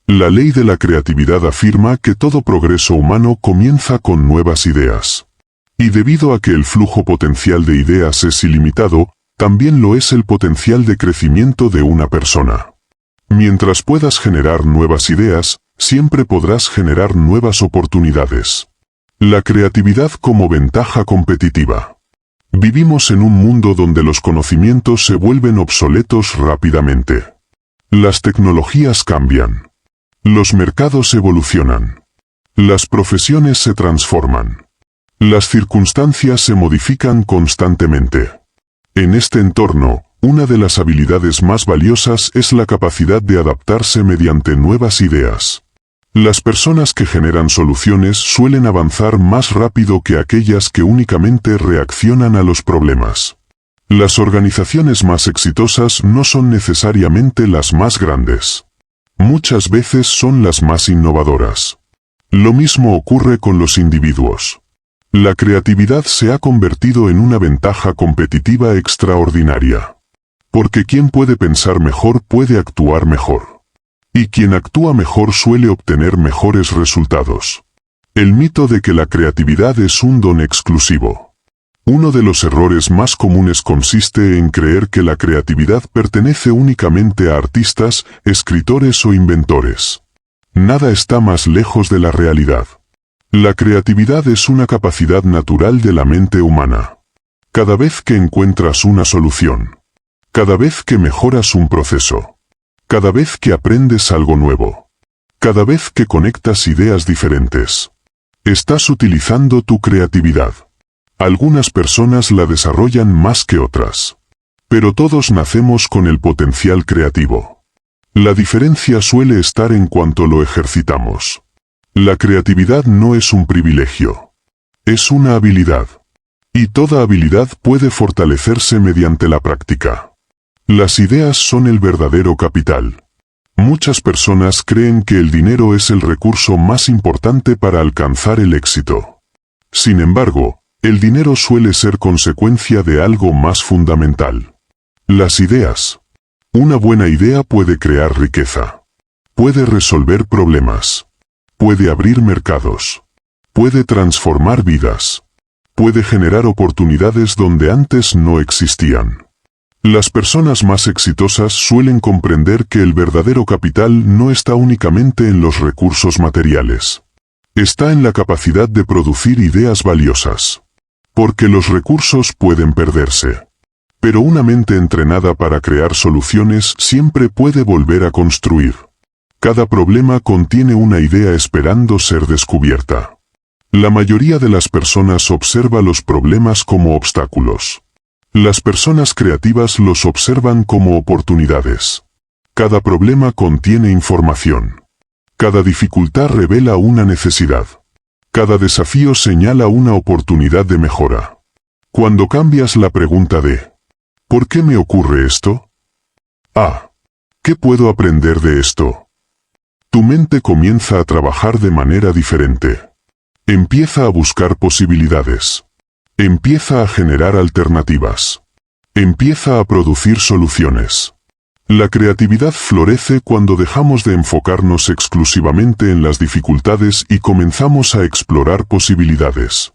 La ley de la creatividad afirma que todo progreso humano comienza con nuevas ideas. Y debido a que el flujo potencial de ideas es ilimitado, también lo es el potencial de crecimiento de una persona. Mientras puedas generar nuevas ideas, siempre podrás generar nuevas oportunidades. La creatividad como ventaja competitiva. Vivimos en un mundo donde los conocimientos se vuelven obsoletos rápidamente. Las tecnologías cambian. Los mercados evolucionan. Las profesiones se transforman. Las circunstancias se modifican constantemente. En este entorno, una de las habilidades más valiosas es la capacidad de adaptarse mediante nuevas ideas. Las personas que generan soluciones suelen avanzar más rápido que aquellas que únicamente reaccionan a los problemas. Las organizaciones más exitosas no son necesariamente las más grandes. Muchas veces son las más innovadoras. Lo mismo ocurre con los individuos. La creatividad se ha convertido en una ventaja competitiva extraordinaria. Porque quien puede pensar mejor puede actuar mejor. Y quien actúa mejor suele obtener mejores resultados. El mito de que la creatividad es un don exclusivo. Uno de los errores más comunes consiste en creer que la creatividad pertenece únicamente a artistas, escritores o inventores. Nada está más lejos de la realidad. La creatividad es una capacidad natural de la mente humana. Cada vez que encuentras una solución, cada vez que mejoras un proceso, cada vez que aprendes algo nuevo, cada vez que conectas ideas diferentes, estás utilizando tu creatividad. Algunas personas la desarrollan más que otras. Pero todos nacemos con el potencial creativo. La diferencia suele estar en cuanto lo ejercitamos. La creatividad no es un privilegio. Es una habilidad. Y toda habilidad puede fortalecerse mediante la práctica. Las ideas son el verdadero capital. Muchas personas creen que el dinero es el recurso más importante para alcanzar el éxito. Sin embargo, el dinero suele ser consecuencia de algo más fundamental. Las ideas. Una buena idea puede crear riqueza. Puede resolver problemas. Puede abrir mercados. Puede transformar vidas. Puede generar oportunidades donde antes no existían. Las personas más exitosas suelen comprender que el verdadero capital no está únicamente en los recursos materiales. Está en la capacidad de producir ideas valiosas. Porque los recursos pueden perderse. Pero una mente entrenada para crear soluciones siempre puede volver a construir. Cada problema contiene una idea esperando ser descubierta. La mayoría de las personas observa los problemas como obstáculos. Las personas creativas los observan como oportunidades. Cada problema contiene información. Cada dificultad revela una necesidad. Cada desafío señala una oportunidad de mejora. Cuando cambias la pregunta de ¿por qué me ocurre esto? A ¿qué puedo aprender de esto? Tu mente comienza a trabajar de manera diferente. Empieza a buscar posibilidades. Empieza a generar alternativas. Empieza a producir soluciones. La creatividad florece cuando dejamos de enfocarnos exclusivamente en las dificultades y comenzamos a explorar posibilidades.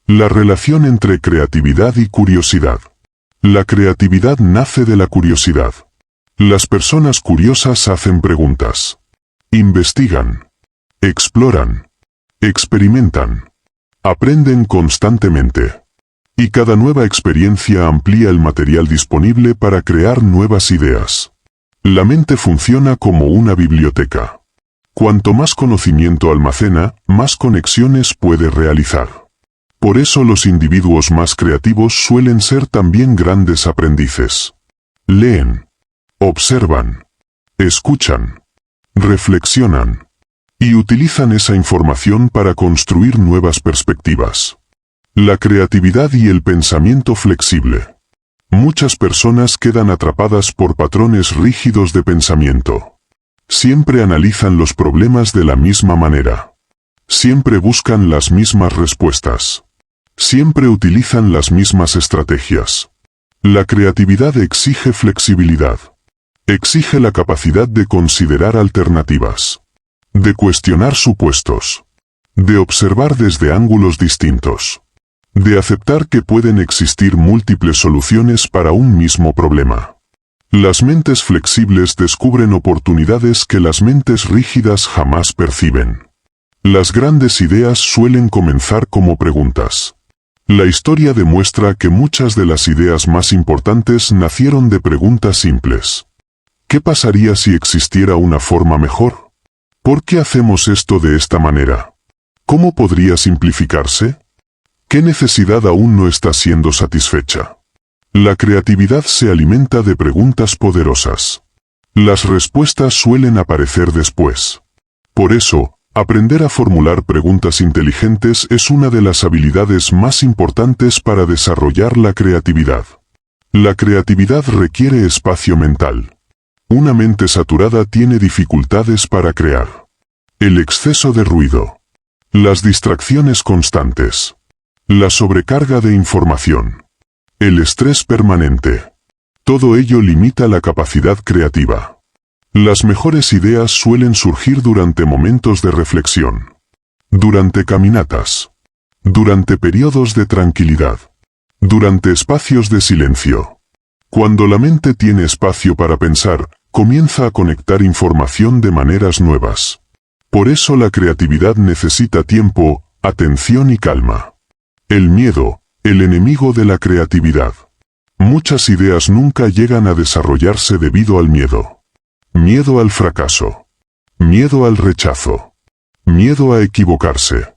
La relación entre creatividad y curiosidad. La creatividad nace de la curiosidad. Las personas curiosas hacen preguntas. Investigan. Exploran. Experimentan. Aprenden constantemente. Y cada nueva experiencia amplía el material disponible para crear nuevas ideas. La mente funciona como una biblioteca. Cuanto más conocimiento almacena, más conexiones puede realizar. Por eso los individuos más creativos suelen ser también grandes aprendices. Leen. Observan. Escuchan. Reflexionan. Y utilizan esa información para construir nuevas perspectivas. La creatividad y el pensamiento flexible. Muchas personas quedan atrapadas por patrones rígidos de pensamiento. Siempre analizan los problemas de la misma manera. Siempre buscan las mismas respuestas. Siempre utilizan las mismas estrategias. La creatividad exige flexibilidad. Exige la capacidad de considerar alternativas. De cuestionar supuestos. De observar desde ángulos distintos. De aceptar que pueden existir múltiples soluciones para un mismo problema. Las mentes flexibles descubren oportunidades que las mentes rígidas jamás perciben. Las grandes ideas suelen comenzar como preguntas. La historia demuestra que muchas de las ideas más importantes nacieron de preguntas simples. ¿Qué pasaría si existiera una forma mejor? ¿Por qué hacemos esto de esta manera? ¿Cómo podría simplificarse? ¿Qué necesidad aún no está siendo satisfecha? La creatividad se alimenta de preguntas poderosas. Las respuestas suelen aparecer después. Por eso, aprender a formular preguntas inteligentes es una de las habilidades más importantes para desarrollar la creatividad. La creatividad requiere espacio mental. Una mente saturada tiene dificultades para crear. El exceso de ruido. Las distracciones constantes. La sobrecarga de información. El estrés permanente. Todo ello limita la capacidad creativa. Las mejores ideas suelen surgir durante momentos de reflexión. Durante caminatas. Durante periodos de tranquilidad. Durante espacios de silencio. Cuando la mente tiene espacio para pensar, comienza a conectar información de maneras nuevas. Por eso la creatividad necesita tiempo, atención y calma. El miedo, el enemigo de la creatividad. Muchas ideas nunca llegan a desarrollarse debido al miedo. Miedo al fracaso. Miedo al rechazo. Miedo a equivocarse.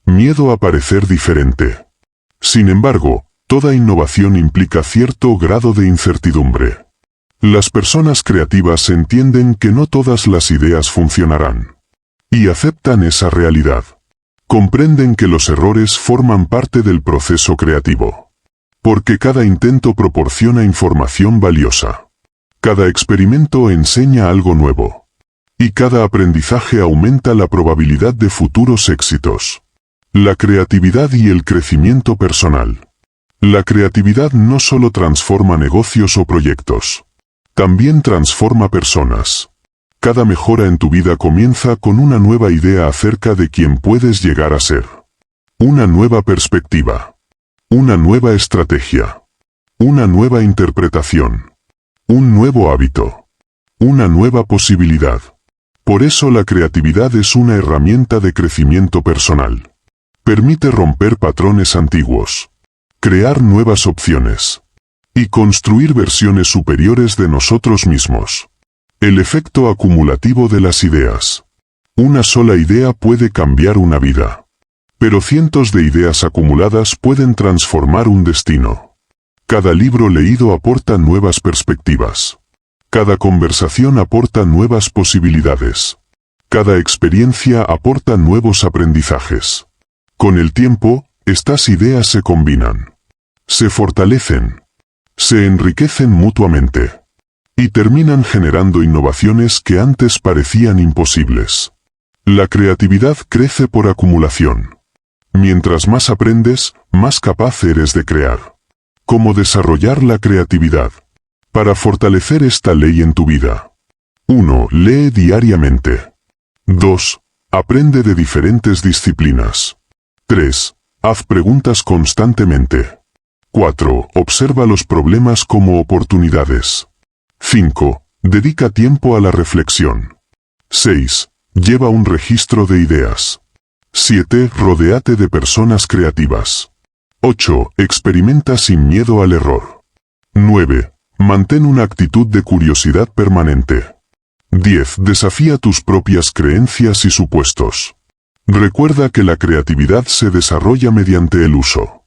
Miedo a parecer diferente. Sin embargo, toda innovación implica cierto grado de incertidumbre. Las personas creativas entienden que no todas las ideas funcionarán. Y aceptan esa realidad. Comprenden que los errores forman parte del proceso creativo. Porque cada intento proporciona información valiosa. Cada experimento enseña algo nuevo. Y cada aprendizaje aumenta la probabilidad de futuros éxitos. La creatividad y el crecimiento personal. La creatividad no solo transforma negocios o proyectos. También transforma personas. Cada mejora en tu vida comienza con una nueva idea acerca de quién puedes llegar a ser. Una nueva perspectiva. Una nueva estrategia. Una nueva interpretación. Un nuevo hábito. Una nueva posibilidad. Por eso la creatividad es una herramienta de crecimiento personal. Permite romper patrones antiguos. Crear nuevas opciones. Y construir versiones superiores de nosotros mismos. El efecto acumulativo de las ideas. Una sola idea puede cambiar una vida. Pero cientos de ideas acumuladas pueden transformar un destino. Cada libro leído aporta nuevas perspectivas. Cada conversación aporta nuevas posibilidades. Cada experiencia aporta nuevos aprendizajes. Con el tiempo, estas ideas se combinan. Se fortalecen. Se enriquecen mutuamente. Y terminan generando innovaciones que antes parecían imposibles. La creatividad crece por acumulación. Mientras más aprendes, más capaz eres de crear. ¿Cómo desarrollar la creatividad? Para fortalecer esta ley en tu vida. 1. Lee diariamente. 2. Aprende de diferentes disciplinas. 3. Haz preguntas constantemente. 4. Observa los problemas como oportunidades. 5. Dedica tiempo a la reflexión. 6. Lleva un registro de ideas. 7. Rodéate de personas creativas. 8. Experimenta sin miedo al error. 9. Mantén una actitud de curiosidad permanente. 10. Desafía tus propias creencias y supuestos. Recuerda que la creatividad se desarrolla mediante el uso.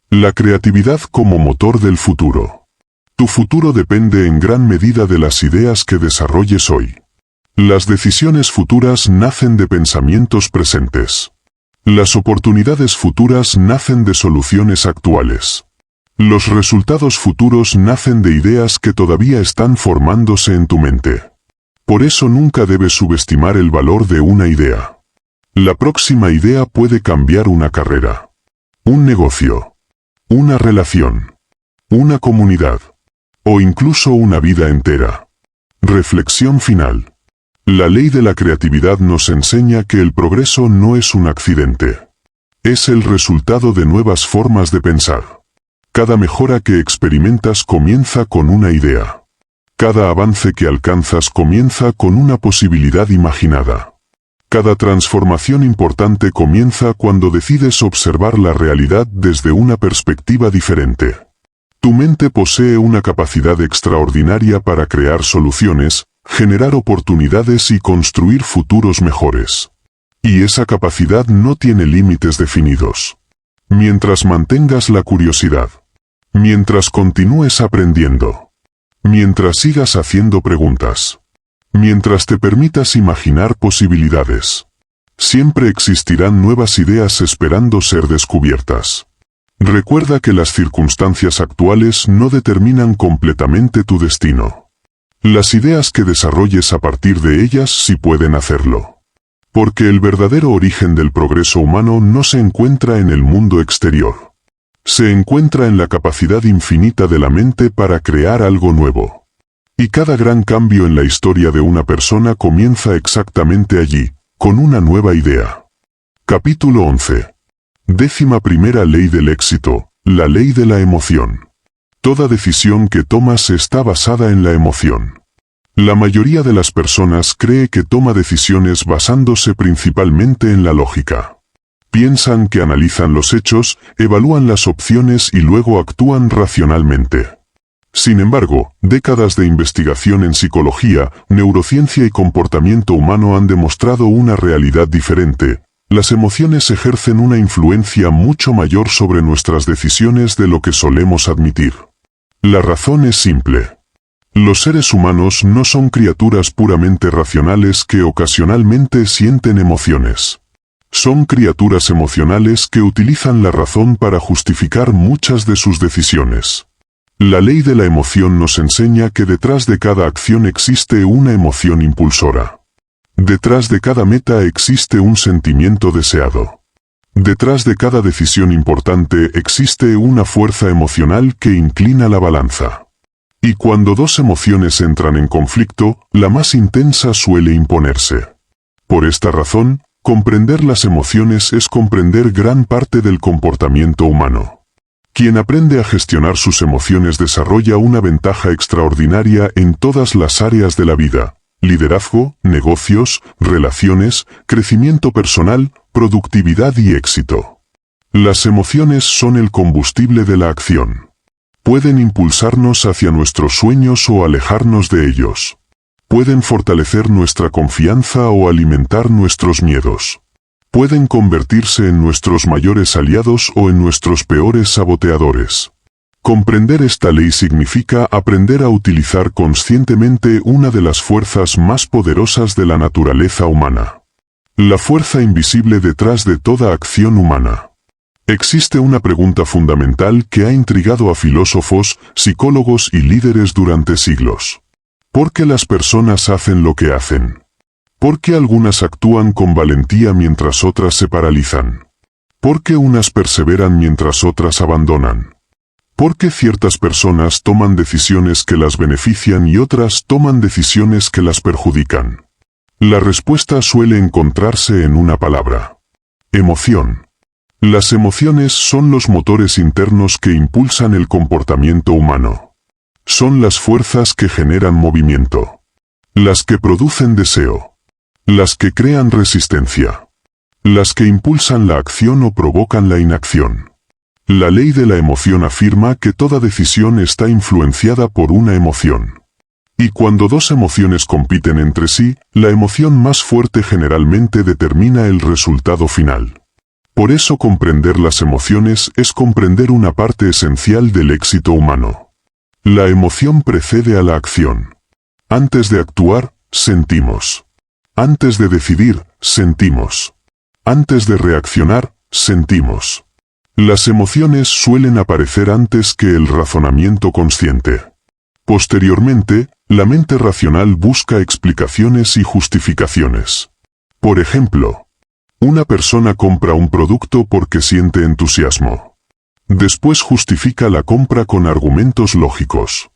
La creatividad como motor del futuro. Tu futuro depende en gran medida de las ideas que desarrolles hoy. Las decisiones futuras nacen de pensamientos presentes. Las oportunidades futuras nacen de soluciones actuales. Los resultados futuros nacen de ideas que todavía están formándose en tu mente. Por eso nunca debes subestimar el valor de una idea. La próxima idea puede cambiar una carrera, un negocio, una relación, una comunidad, o incluso una vida entera. Reflexión final. La ley de la creatividad nos enseña que el progreso no es un accidente. Es el resultado de nuevas formas de pensar. Cada mejora que experimentas comienza con una idea. Cada avance que alcanzas comienza con una posibilidad imaginada. Cada transformación importante comienza cuando decides observar la realidad desde una perspectiva diferente. Tu mente posee una capacidad extraordinaria para crear soluciones, generar oportunidades y construir futuros mejores. Y esa capacidad no tiene límites definidos. Mientras mantengas la curiosidad, mientras continúes aprendiendo, mientras sigas haciendo preguntas, mientras te permitas imaginar posibilidades, siempre existirán nuevas ideas esperando ser descubiertas. Recuerda que las circunstancias actuales no determinan completamente tu destino. Las ideas que desarrolles a partir de ellas sí pueden hacerlo. Porque el verdadero origen del progreso humano no se encuentra en el mundo exterior. Se encuentra en la capacidad infinita de la mente para crear algo nuevo. Y cada gran cambio en la historia de una persona comienza exactamente allí, con una nueva idea. Capítulo 11. 11ª ley del éxito, la ley de la emoción. Toda decisión que tomas está basada en la emoción. La mayoría de las personas cree que toma decisiones basándose principalmente en la lógica. Piensan que analizan los hechos, evalúan las opciones y luego actúan racionalmente. Sin embargo, décadas de investigación en psicología, neurociencia y comportamiento humano han demostrado una realidad diferente. Las emociones ejercen una influencia mucho mayor sobre nuestras decisiones de lo que solemos admitir. La razón es simple. Los seres humanos no son criaturas puramente racionales que ocasionalmente sienten emociones. Son criaturas emocionales que utilizan la razón para justificar muchas de sus decisiones. La ley de la emoción nos enseña que detrás de cada acción existe una emoción impulsora. Detrás de cada meta existe un sentimiento deseado. Detrás de cada decisión importante existe una fuerza emocional que inclina la balanza. Y cuando dos emociones entran en conflicto, la más intensa suele imponerse. Por esta razón, comprender las emociones es comprender gran parte del comportamiento humano. Quien aprende a gestionar sus emociones desarrolla una ventaja extraordinaria en todas las áreas de la vida: liderazgo, negocios, relaciones, crecimiento personal, productividad y éxito. Las emociones son el combustible de la acción. Pueden impulsarnos hacia nuestros sueños o alejarnos de ellos. Pueden fortalecer nuestra confianza o alimentar nuestros miedos. Pueden convertirse en nuestros mayores aliados o en nuestros peores saboteadores. Comprender esta ley significa aprender a utilizar conscientemente una de las fuerzas más poderosas de la naturaleza humana. La fuerza invisible detrás de toda acción humana. Existe una pregunta fundamental que ha intrigado a filósofos, psicólogos y líderes durante siglos. ¿Por qué las personas hacen lo que hacen? ¿Por qué algunas actúan con valentía mientras otras se paralizan? ¿Por qué unas perseveran mientras otras abandonan? ¿Por qué ciertas personas toman decisiones que las benefician y otras toman decisiones que las perjudican? La respuesta suele encontrarse en una palabra: emoción. Las emociones son los motores internos que impulsan el comportamiento humano. Son las fuerzas que generan movimiento. Las que producen deseo. Las que crean resistencia. Las que impulsan la acción o provocan la inacción. La ley de la emoción afirma que toda decisión está influenciada por una emoción. Y cuando dos emociones compiten entre sí, la emoción más fuerte generalmente determina el resultado final. Por eso comprender las emociones es comprender una parte esencial del éxito humano. La emoción precede a la acción. Antes de actuar, sentimos. Antes de decidir, sentimos. Antes de reaccionar, sentimos. Las emociones suelen aparecer antes que el razonamiento consciente. Posteriormente, la mente racional busca explicaciones y justificaciones. Por ejemplo, una persona compra un producto porque siente entusiasmo. Después justifica la compra con argumentos lógicos.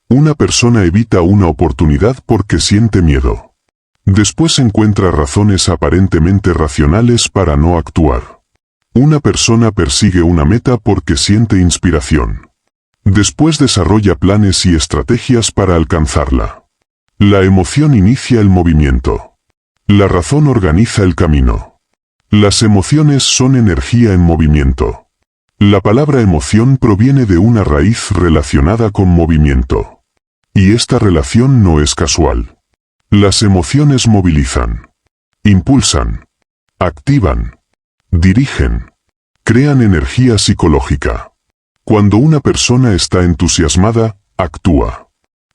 Una persona evita una oportunidad porque siente miedo. Después encuentra razones aparentemente racionales para no actuar. Una persona persigue una meta porque siente inspiración. Después desarrolla planes y estrategias para alcanzarla. La emoción inicia el movimiento. La razón organiza el camino. Las emociones son energía en movimiento. La palabra emoción proviene de una raíz relacionada con movimiento. Y esta relación no es casual. Las emociones movilizan, impulsan, activan, dirigen, crean energía psicológica. Cuando una persona está entusiasmada, actúa.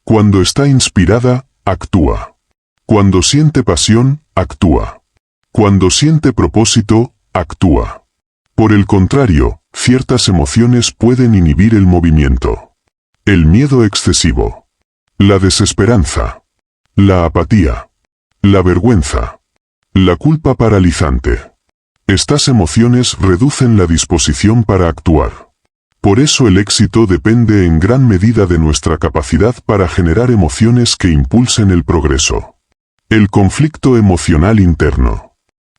Cuando está inspirada, actúa. Cuando siente pasión, actúa. Cuando siente propósito, actúa. Por el contrario, ciertas emociones pueden inhibir el movimiento. El miedo excesivo, la desesperanza, la apatía, la vergüenza, la culpa paralizante. Estas emociones reducen la disposición para actuar. Por eso el éxito depende en gran medida de nuestra capacidad para generar emociones que impulsen el progreso. El conflicto emocional interno.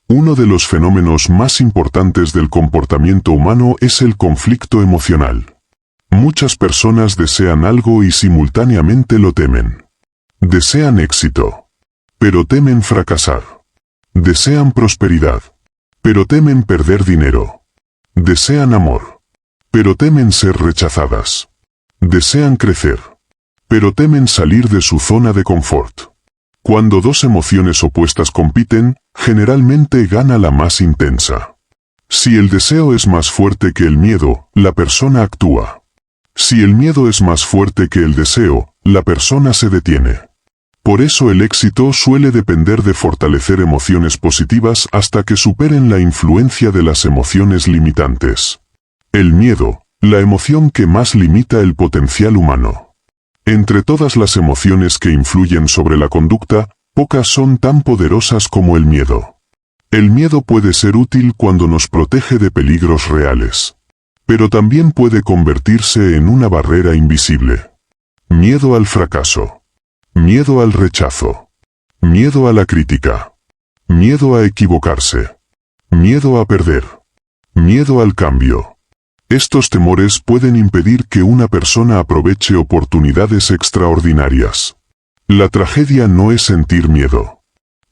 Uno de los fenómenos más importantes del comportamiento humano es el conflicto emocional. Muchas personas desean algo y simultáneamente lo temen. Desean éxito, pero temen fracasar. Desean prosperidad, pero temen perder dinero. Desean amor, pero temen ser rechazadas. Desean crecer, pero temen salir de su zona de confort. Cuando dos emociones opuestas compiten, generalmente gana la más intensa. Si el deseo es más fuerte que el miedo, la persona actúa. Si el miedo es más fuerte que el deseo, la persona se detiene. Por eso el éxito suele depender de fortalecer emociones positivas hasta que superen la influencia de las emociones limitantes. El miedo, la emoción que más limita el potencial humano. Entre todas las emociones que influyen sobre la conducta, pocas son tan poderosas como el miedo. El miedo puede ser útil cuando nos protege de peligros reales. Pero también puede convertirse en una barrera invisible. Miedo al fracaso. Miedo al rechazo. Miedo a la crítica. Miedo a equivocarse. Miedo a perder. Miedo al cambio. Estos temores pueden impedir que una persona aproveche oportunidades extraordinarias. La tragedia no es sentir miedo.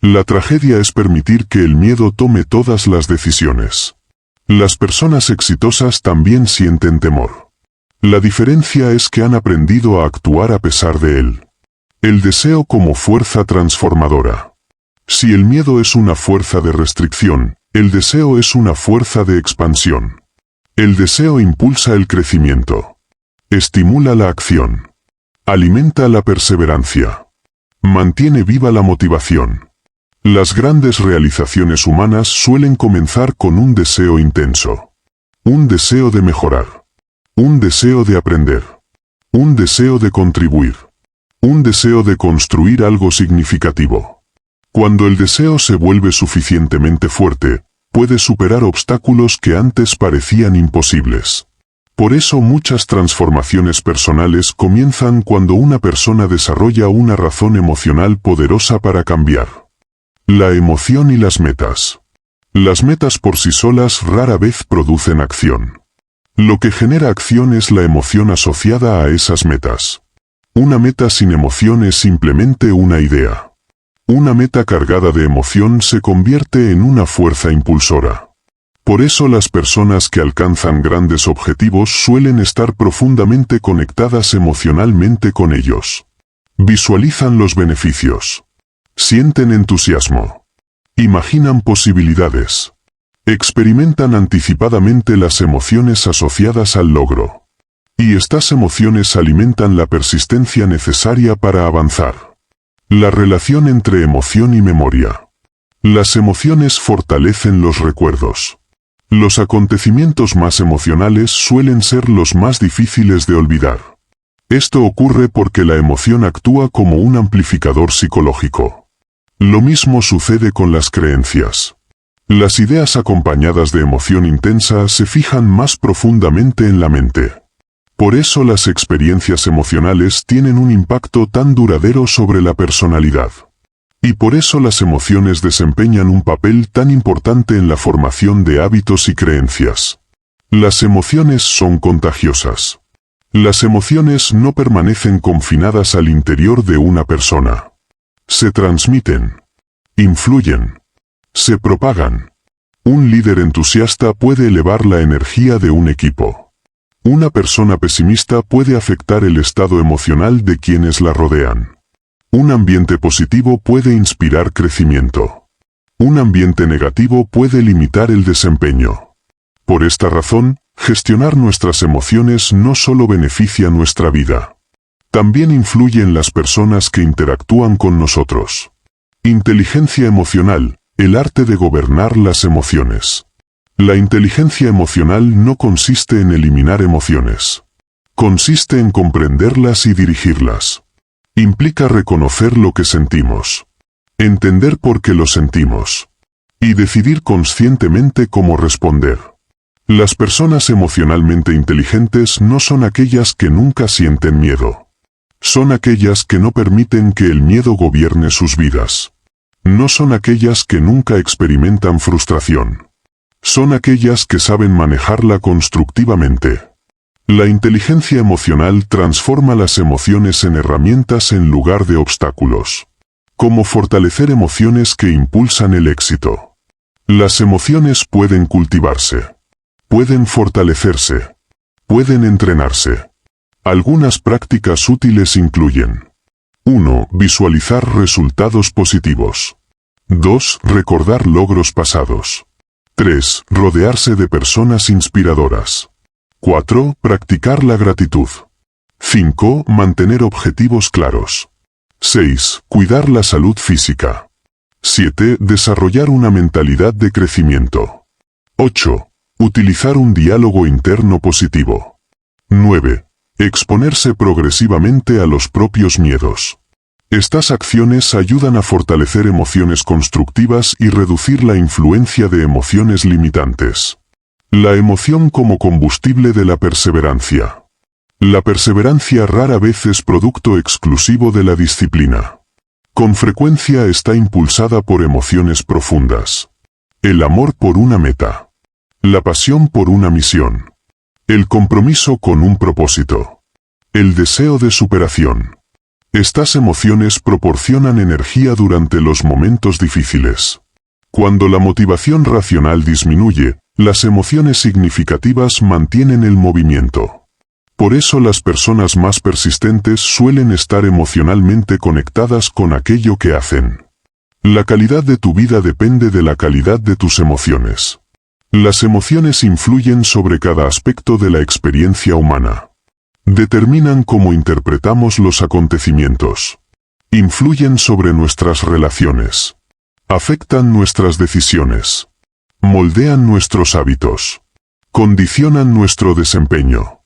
La tragedia es permitir que el miedo tome todas las decisiones. Las personas exitosas también sienten temor. La diferencia es que han aprendido a actuar a pesar de él. El deseo como fuerza transformadora. Si el miedo es una fuerza de restricción, el deseo es una fuerza de expansión. El deseo impulsa el crecimiento. Estimula la acción. Alimenta la perseverancia. Mantiene viva la motivación. Las grandes realizaciones humanas suelen comenzar con un deseo intenso. Un deseo de mejorar. Un deseo de aprender. Un deseo de contribuir. Un deseo de construir algo significativo. Cuando el deseo se vuelve suficientemente fuerte, puede superar obstáculos que antes parecían imposibles. Por eso muchas transformaciones personales comienzan cuando una persona desarrolla una razón emocional poderosa para cambiar. La emoción y las metas. Las metas por sí solas rara vez producen acción. Lo que genera acción es la emoción asociada a esas metas. Una meta sin emoción es simplemente una idea. Una meta cargada de emoción se convierte en una fuerza impulsora. Por eso las personas que alcanzan grandes objetivos suelen estar profundamente conectadas emocionalmente con ellos. Visualizan los beneficios. Sienten entusiasmo. Imaginan posibilidades. Experimentan anticipadamente las emociones asociadas al logro. Y estas emociones alimentan la persistencia necesaria para avanzar. La relación entre emoción y memoria. Las emociones fortalecen los recuerdos. Los acontecimientos más emocionales suelen ser los más difíciles de olvidar. Esto ocurre porque la emoción actúa como un amplificador psicológico. Lo mismo sucede con las creencias. Las ideas acompañadas de emoción intensa se fijan más profundamente en la mente. Por eso las experiencias emocionales tienen un impacto tan duradero sobre la personalidad. Y por eso las emociones desempeñan un papel tan importante en la formación de hábitos y creencias. Las emociones son contagiosas. Las emociones no permanecen confinadas al interior de una persona. Se transmiten, influyen, se propagan. Un líder entusiasta puede elevar la energía de un equipo. Una persona pesimista puede afectar el estado emocional de quienes la rodean. Un ambiente positivo puede inspirar crecimiento. Un ambiente negativo puede limitar el desempeño. Por esta razón, gestionar nuestras emociones no solo beneficia nuestra vida. También influye en las personas que interactúan con nosotros. Inteligencia emocional, el arte de gobernar las emociones. La inteligencia emocional no consiste en eliminar emociones. Consiste en comprenderlas y dirigirlas. Implica reconocer lo que sentimos, entender por qué lo sentimos, y decidir conscientemente cómo responder. Las personas emocionalmente inteligentes no son aquellas que nunca sienten miedo. Son aquellas que no permiten que el miedo gobierne sus vidas. No son aquellas que nunca experimentan frustración. Son aquellas que saben manejarla constructivamente. La inteligencia emocional transforma las emociones en herramientas en lugar de obstáculos. Como fortalecer emociones que impulsan el éxito. Las emociones pueden cultivarse. Pueden fortalecerse. Pueden entrenarse. Algunas prácticas útiles incluyen: 1. Visualizar resultados positivos. 2. Recordar logros pasados. 3. Rodearse de personas inspiradoras. 4. Practicar la gratitud. 5. Mantener objetivos claros. 6. Cuidar la salud física. 7. Desarrollar una mentalidad de crecimiento. 8. Utilizar un diálogo interno positivo. 9. Exponerse progresivamente a los propios miedos. Estas acciones ayudan a fortalecer emociones constructivas y reducir la influencia de emociones limitantes. La emoción como combustible de la perseverancia. La perseverancia rara vez es producto exclusivo de la disciplina. Con frecuencia está impulsada por emociones profundas. El amor por una meta. La pasión por una misión. El compromiso con un propósito. El deseo de superación. Estas emociones proporcionan energía durante los momentos difíciles. Cuando la motivación racional disminuye, las emociones significativas mantienen el movimiento. Por eso las personas más persistentes suelen estar emocionalmente conectadas con aquello que hacen. La calidad de tu vida depende de la calidad de tus emociones. Las emociones influyen sobre cada aspecto de la experiencia humana. Determinan cómo interpretamos los acontecimientos. Influyen sobre nuestras relaciones. Afectan nuestras decisiones. Moldean nuestros hábitos. Condicionan nuestro desempeño.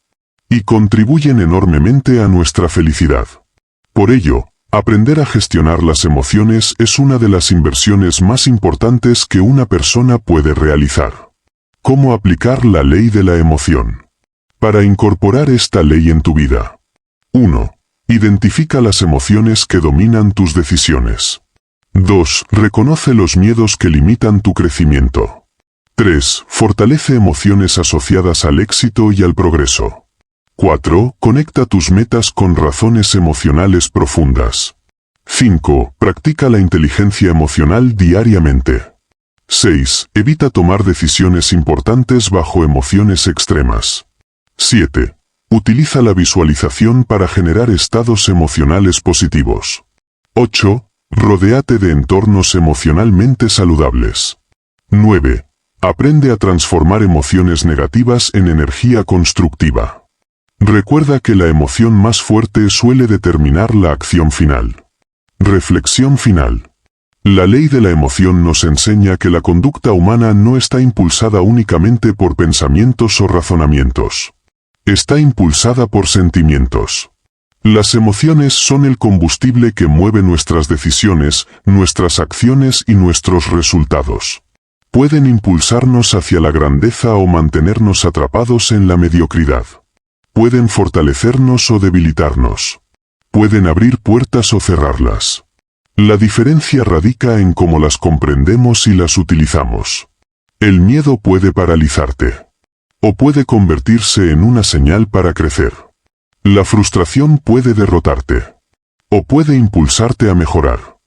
Y contribuyen enormemente a nuestra felicidad. Por ello, aprender a gestionar las emociones es una de las inversiones más importantes que una persona puede realizar. ¿Cómo aplicar la ley de la emoción? Para incorporar esta ley en tu vida. 1. Identifica las emociones que dominan tus decisiones. 2. Reconoce los miedos que limitan tu crecimiento. 3. Fortalece emociones asociadas al éxito y al progreso. 4. Conecta tus metas con razones emocionales profundas. 5. Practica la inteligencia emocional diariamente. 6. Evita tomar decisiones importantes bajo emociones extremas. 7. Utiliza la visualización para generar estados emocionales positivos. 8. Rodéate de entornos emocionalmente saludables. 9. Aprende a transformar emociones negativas en energía constructiva. Recuerda que la emoción más fuerte suele determinar la acción final. Reflexión final. La ley de la emoción nos enseña que la conducta humana no está impulsada únicamente por pensamientos o razonamientos. Está impulsada por sentimientos. Las emociones son el combustible que mueve nuestras decisiones, nuestras acciones y nuestros resultados. Pueden impulsarnos hacia la grandeza o mantenernos atrapados en la mediocridad. Pueden fortalecernos o debilitarnos. Pueden abrir puertas o cerrarlas. La diferencia radica en cómo las comprendemos y las utilizamos. El miedo puede paralizarte. O puede convertirse en una señal para crecer. La frustración puede derrotarte. O puede impulsarte a mejorar.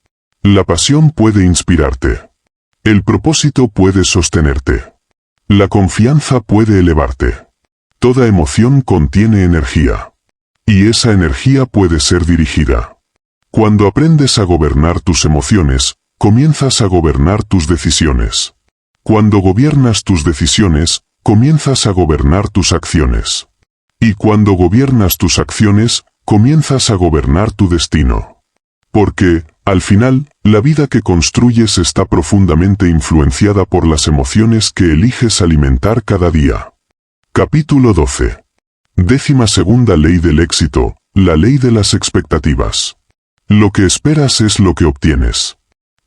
La pasión puede inspirarte. El propósito puede sostenerte. La confianza puede elevarte. Toda emoción contiene energía. Y esa energía puede ser dirigida. Cuando aprendes a gobernar tus emociones, comienzas a gobernar tus decisiones. Cuando gobiernas tus decisiones, comienzas a gobernar tus acciones. Y cuando gobiernas tus acciones, comienzas a gobernar tu destino. Porque, al final, la vida que construyes está profundamente influenciada por las emociones que eliges alimentar cada día. Capítulo 12. 12ª ley del éxito, la ley de las expectativas. Lo que esperas es lo que obtienes.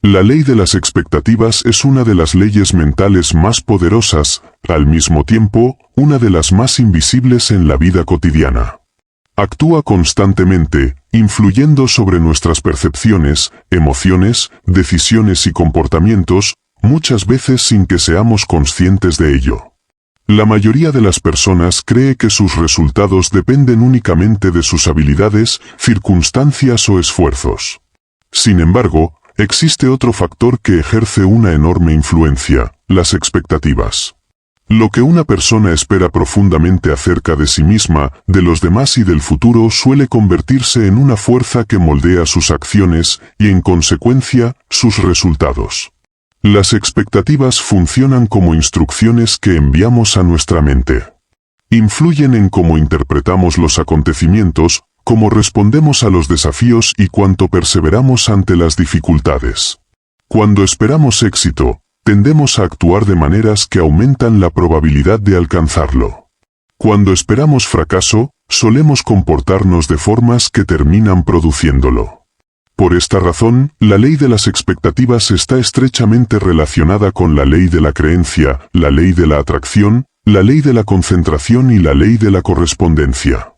La ley de las expectativas es una de las leyes mentales más poderosas, al mismo tiempo, una de las más invisibles en la vida cotidiana. Actúa constantemente, influyendo sobre nuestras percepciones, emociones, decisiones y comportamientos, muchas veces sin que seamos conscientes de ello. La mayoría de las personas cree que sus resultados dependen únicamente de sus habilidades, circunstancias o esfuerzos. Sin embargo, existe otro factor que ejerce una enorme influencia: las expectativas. Lo que una persona espera profundamente acerca de sí misma, de los demás y del futuro suele convertirse en una fuerza que moldea sus acciones y, en consecuencia, sus resultados. Las expectativas funcionan como instrucciones que enviamos a nuestra mente. Influyen en cómo interpretamos los acontecimientos, cómo respondemos a los desafíos y cuánto perseveramos ante las dificultades. Cuando esperamos éxito, tendemos a actuar de maneras que aumentan la probabilidad de alcanzarlo. Cuando esperamos fracaso, solemos comportarnos de formas que terminan produciéndolo. Por esta razón, la ley de las expectativas está estrechamente relacionada con la ley de la creencia, la ley de la atracción, la ley de la concentración y la ley de la correspondencia.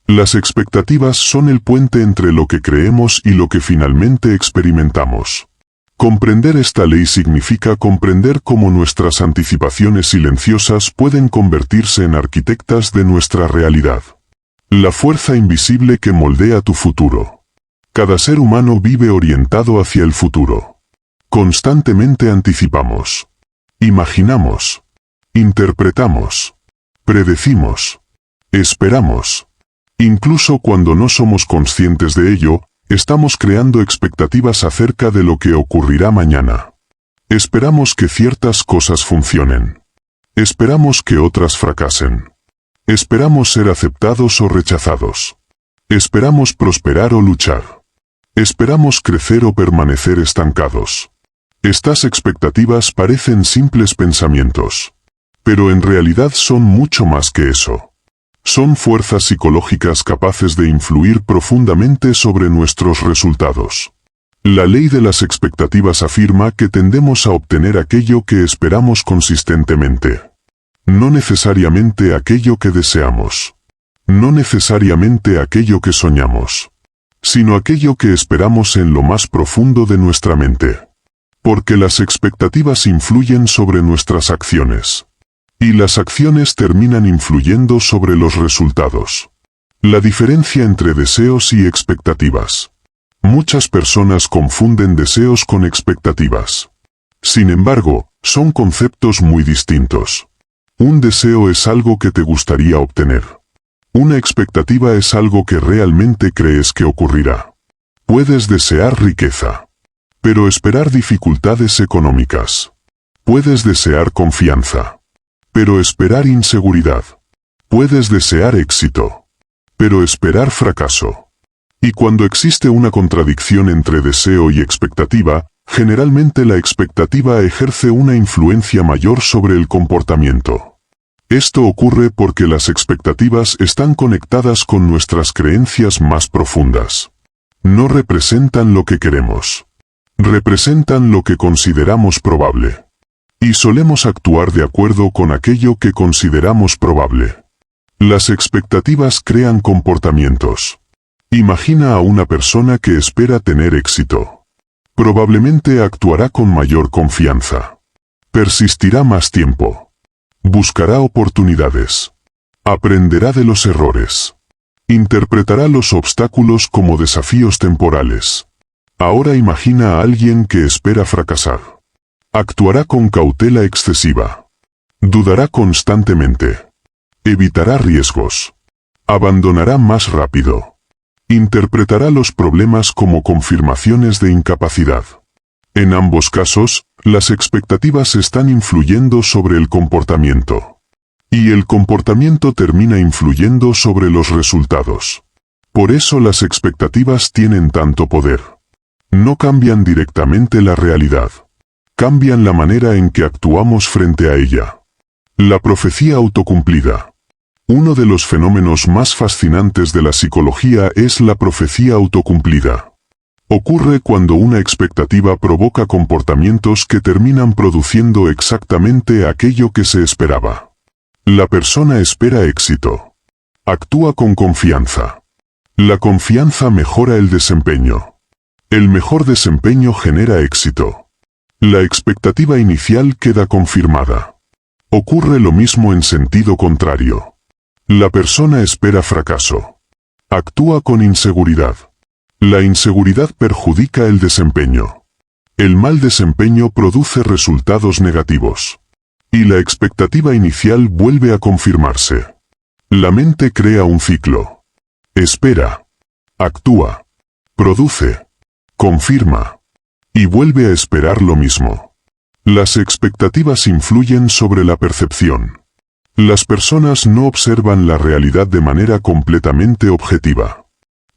Las expectativas son el puente entre lo que creemos y lo que finalmente experimentamos. Comprender esta ley significa comprender cómo nuestras anticipaciones silenciosas pueden convertirse en arquitectas de nuestra realidad. La fuerza invisible que moldea tu futuro. Cada ser humano vive orientado hacia el futuro. Constantemente anticipamos. Imaginamos. Interpretamos. Predecimos. Esperamos. Incluso cuando no somos conscientes de ello, estamos creando expectativas acerca de lo que ocurrirá mañana. Esperamos que ciertas cosas funcionen. Esperamos que otras fracasen. Esperamos ser aceptados o rechazados. Esperamos prosperar o luchar. Esperamos crecer o permanecer estancados. Estas expectativas parecen simples pensamientos. Pero en realidad son mucho más que eso. Son fuerzas psicológicas capaces de influir profundamente sobre nuestros resultados. La ley de las expectativas afirma que tendemos a obtener aquello que esperamos consistentemente. No necesariamente aquello que deseamos. No necesariamente aquello que soñamos. Sino aquello que esperamos en lo más profundo de nuestra mente. Porque las expectativas influyen sobre nuestras acciones. Y las acciones terminan influyendo sobre los resultados. La diferencia entre deseos y expectativas. Muchas personas confunden deseos con expectativas. Sin embargo, son conceptos muy distintos. Un deseo es algo que te gustaría obtener. Una expectativa es algo que realmente crees que ocurrirá. Puedes desear riqueza, pero esperar dificultades económicas. Puedes desear confianza, pero esperar inseguridad. Puedes desear éxito, pero esperar fracaso. Y cuando existe una contradicción entre deseo y expectativa, Generalmente la expectativa ejerce una influencia mayor sobre el comportamiento. Esto ocurre porque las expectativas están conectadas con nuestras creencias más profundas. No representan lo que queremos. Representan lo que consideramos probable. Y solemos actuar de acuerdo con aquello que consideramos probable. Las expectativas crean comportamientos. Imagina a una persona que espera tener éxito. Probablemente actuará con mayor confianza. Persistirá más tiempo. Buscará oportunidades. Aprenderá de los errores. Interpretará los obstáculos como desafíos temporales. Ahora imagina a alguien que espera fracasar. Actuará con cautela excesiva. Dudará constantemente. Evitará riesgos. Abandonará más rápido. Interpretará los problemas como confirmaciones de incapacidad. En ambos casos, las expectativas están influyendo sobre el comportamiento. Y el comportamiento termina influyendo sobre los resultados. Por eso las expectativas tienen tanto poder. No cambian directamente la realidad. Cambian la manera en que actuamos frente a ella. La profecía autocumplida. Uno de los fenómenos más fascinantes de la psicología es la profecía autocumplida. Ocurre cuando una expectativa provoca comportamientos que terminan produciendo exactamente aquello que se esperaba. La persona espera éxito. Actúa con confianza. La confianza mejora el desempeño. El mejor desempeño genera éxito. La expectativa inicial queda confirmada. Ocurre lo mismo en sentido contrario. La persona espera fracaso. Actúa con inseguridad. La inseguridad perjudica el desempeño. El mal desempeño produce resultados negativos. Y la expectativa inicial vuelve a confirmarse. La mente crea un ciclo. Espera. Actúa. Produce. Confirma. Y vuelve a esperar lo mismo. Las expectativas influyen sobre la percepción. Las personas no observan la realidad de manera completamente objetiva.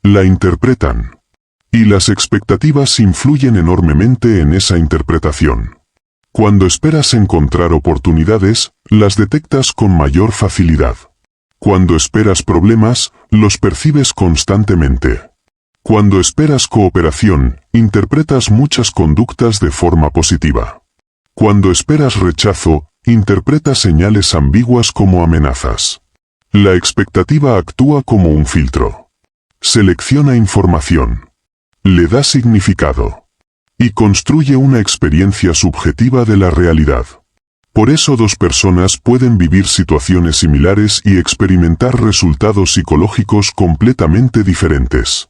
La interpretan. Y las expectativas influyen enormemente en esa interpretación. Cuando esperas encontrar oportunidades, las detectas con mayor facilidad. Cuando esperas problemas, los percibes constantemente. Cuando esperas cooperación, interpretas muchas conductas de forma positiva. Cuando esperas rechazo, interpreta señales ambiguas como amenazas. La expectativa actúa como un filtro. Selecciona información. Le da significado. Y construye una experiencia subjetiva de la realidad. Por eso dos personas pueden vivir situaciones similares y experimentar resultados psicológicos completamente diferentes.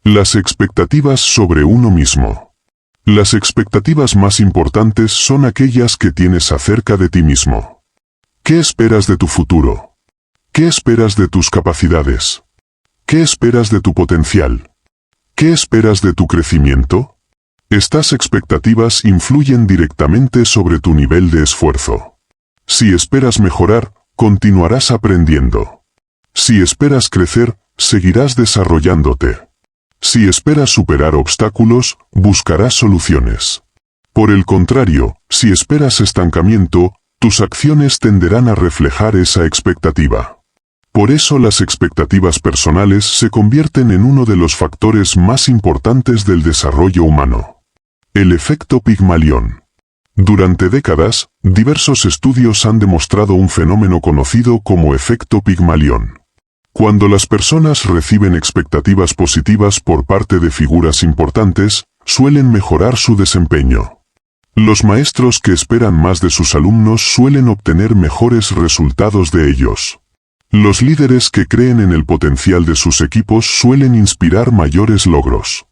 Las expectativas sobre uno mismo. Las expectativas más importantes son aquellas que tienes acerca de ti mismo. ¿Qué esperas de tu futuro? ¿Qué esperas de tus capacidades? ¿Qué esperas de tu potencial? ¿Qué esperas de tu crecimiento? Estas expectativas influyen directamente sobre tu nivel de esfuerzo. Si esperas mejorar, continuarás aprendiendo. Si esperas crecer, seguirás desarrollándote. Si esperas superar obstáculos, buscarás soluciones. Por el contrario, si esperas estancamiento, tus acciones tenderán a reflejar esa expectativa. Por eso las expectativas personales se convierten en uno de los factores más importantes del desarrollo humano. El efecto Pigmalión. Durante décadas, diversos estudios han demostrado un fenómeno conocido como efecto Pigmalión. Cuando las personas reciben expectativas positivas por parte de figuras importantes, suelen mejorar su desempeño. Los maestros que esperan más de sus alumnos suelen obtener mejores resultados de ellos. Los líderes que creen en el potencial de sus equipos suelen inspirar mayores logros.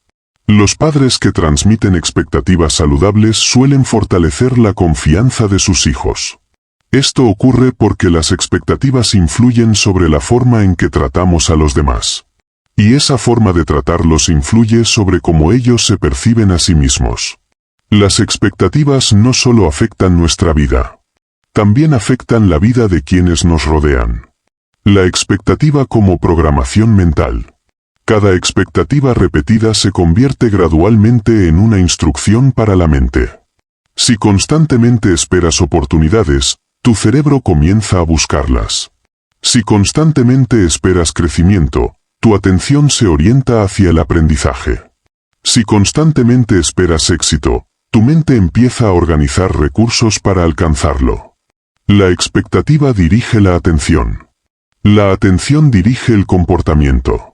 Los padres que transmiten expectativas saludables suelen fortalecer la confianza de sus hijos. Esto ocurre porque las expectativas influyen sobre la forma en que tratamos a los demás. Y esa forma de tratarlos influye sobre cómo ellos se perciben a sí mismos. Las expectativas no solo afectan nuestra vida. También afectan la vida de quienes nos rodean. La expectativa como programación mental. Cada expectativa repetida se convierte gradualmente en una instrucción para la mente. Si constantemente esperas oportunidades, tu cerebro comienza a buscarlas. Si constantemente esperas crecimiento, tu atención se orienta hacia el aprendizaje. Si constantemente esperas éxito, tu mente empieza a organizar recursos para alcanzarlo. La expectativa dirige la atención. La atención dirige el comportamiento.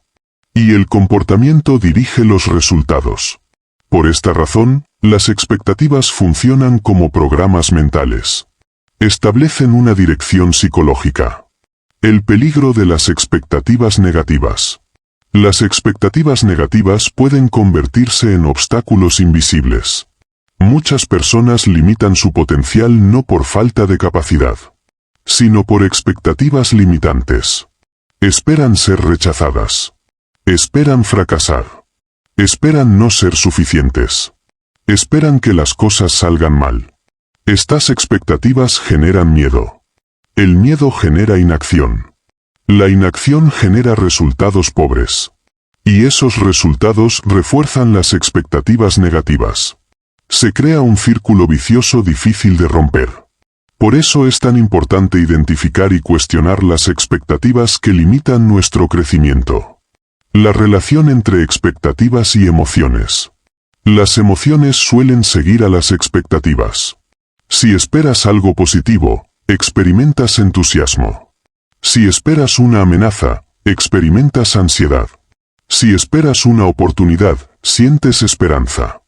Y el comportamiento dirige los resultados. Por esta razón, las expectativas funcionan como programas mentales. Establecen una dirección psicológica. El peligro de las expectativas negativas. Las expectativas negativas pueden convertirse en obstáculos invisibles. Muchas personas limitan su potencial no por falta de capacidad, sino por expectativas limitantes. Esperan ser rechazadas. Esperan fracasar. Esperan no ser suficientes. Esperan que las cosas salgan mal. Estas expectativas generan miedo. El miedo genera inacción. La inacción genera resultados pobres. Y esos resultados refuerzan las expectativas negativas. Se crea un círculo vicioso difícil de romper. Por eso es tan importante identificar y cuestionar las expectativas que limitan nuestro crecimiento. La relación entre expectativas y emociones. Las emociones suelen seguir a las expectativas. Si esperas algo positivo, experimentas entusiasmo. Si esperas una amenaza, experimentas ansiedad. Si esperas una oportunidad, sientes esperanza.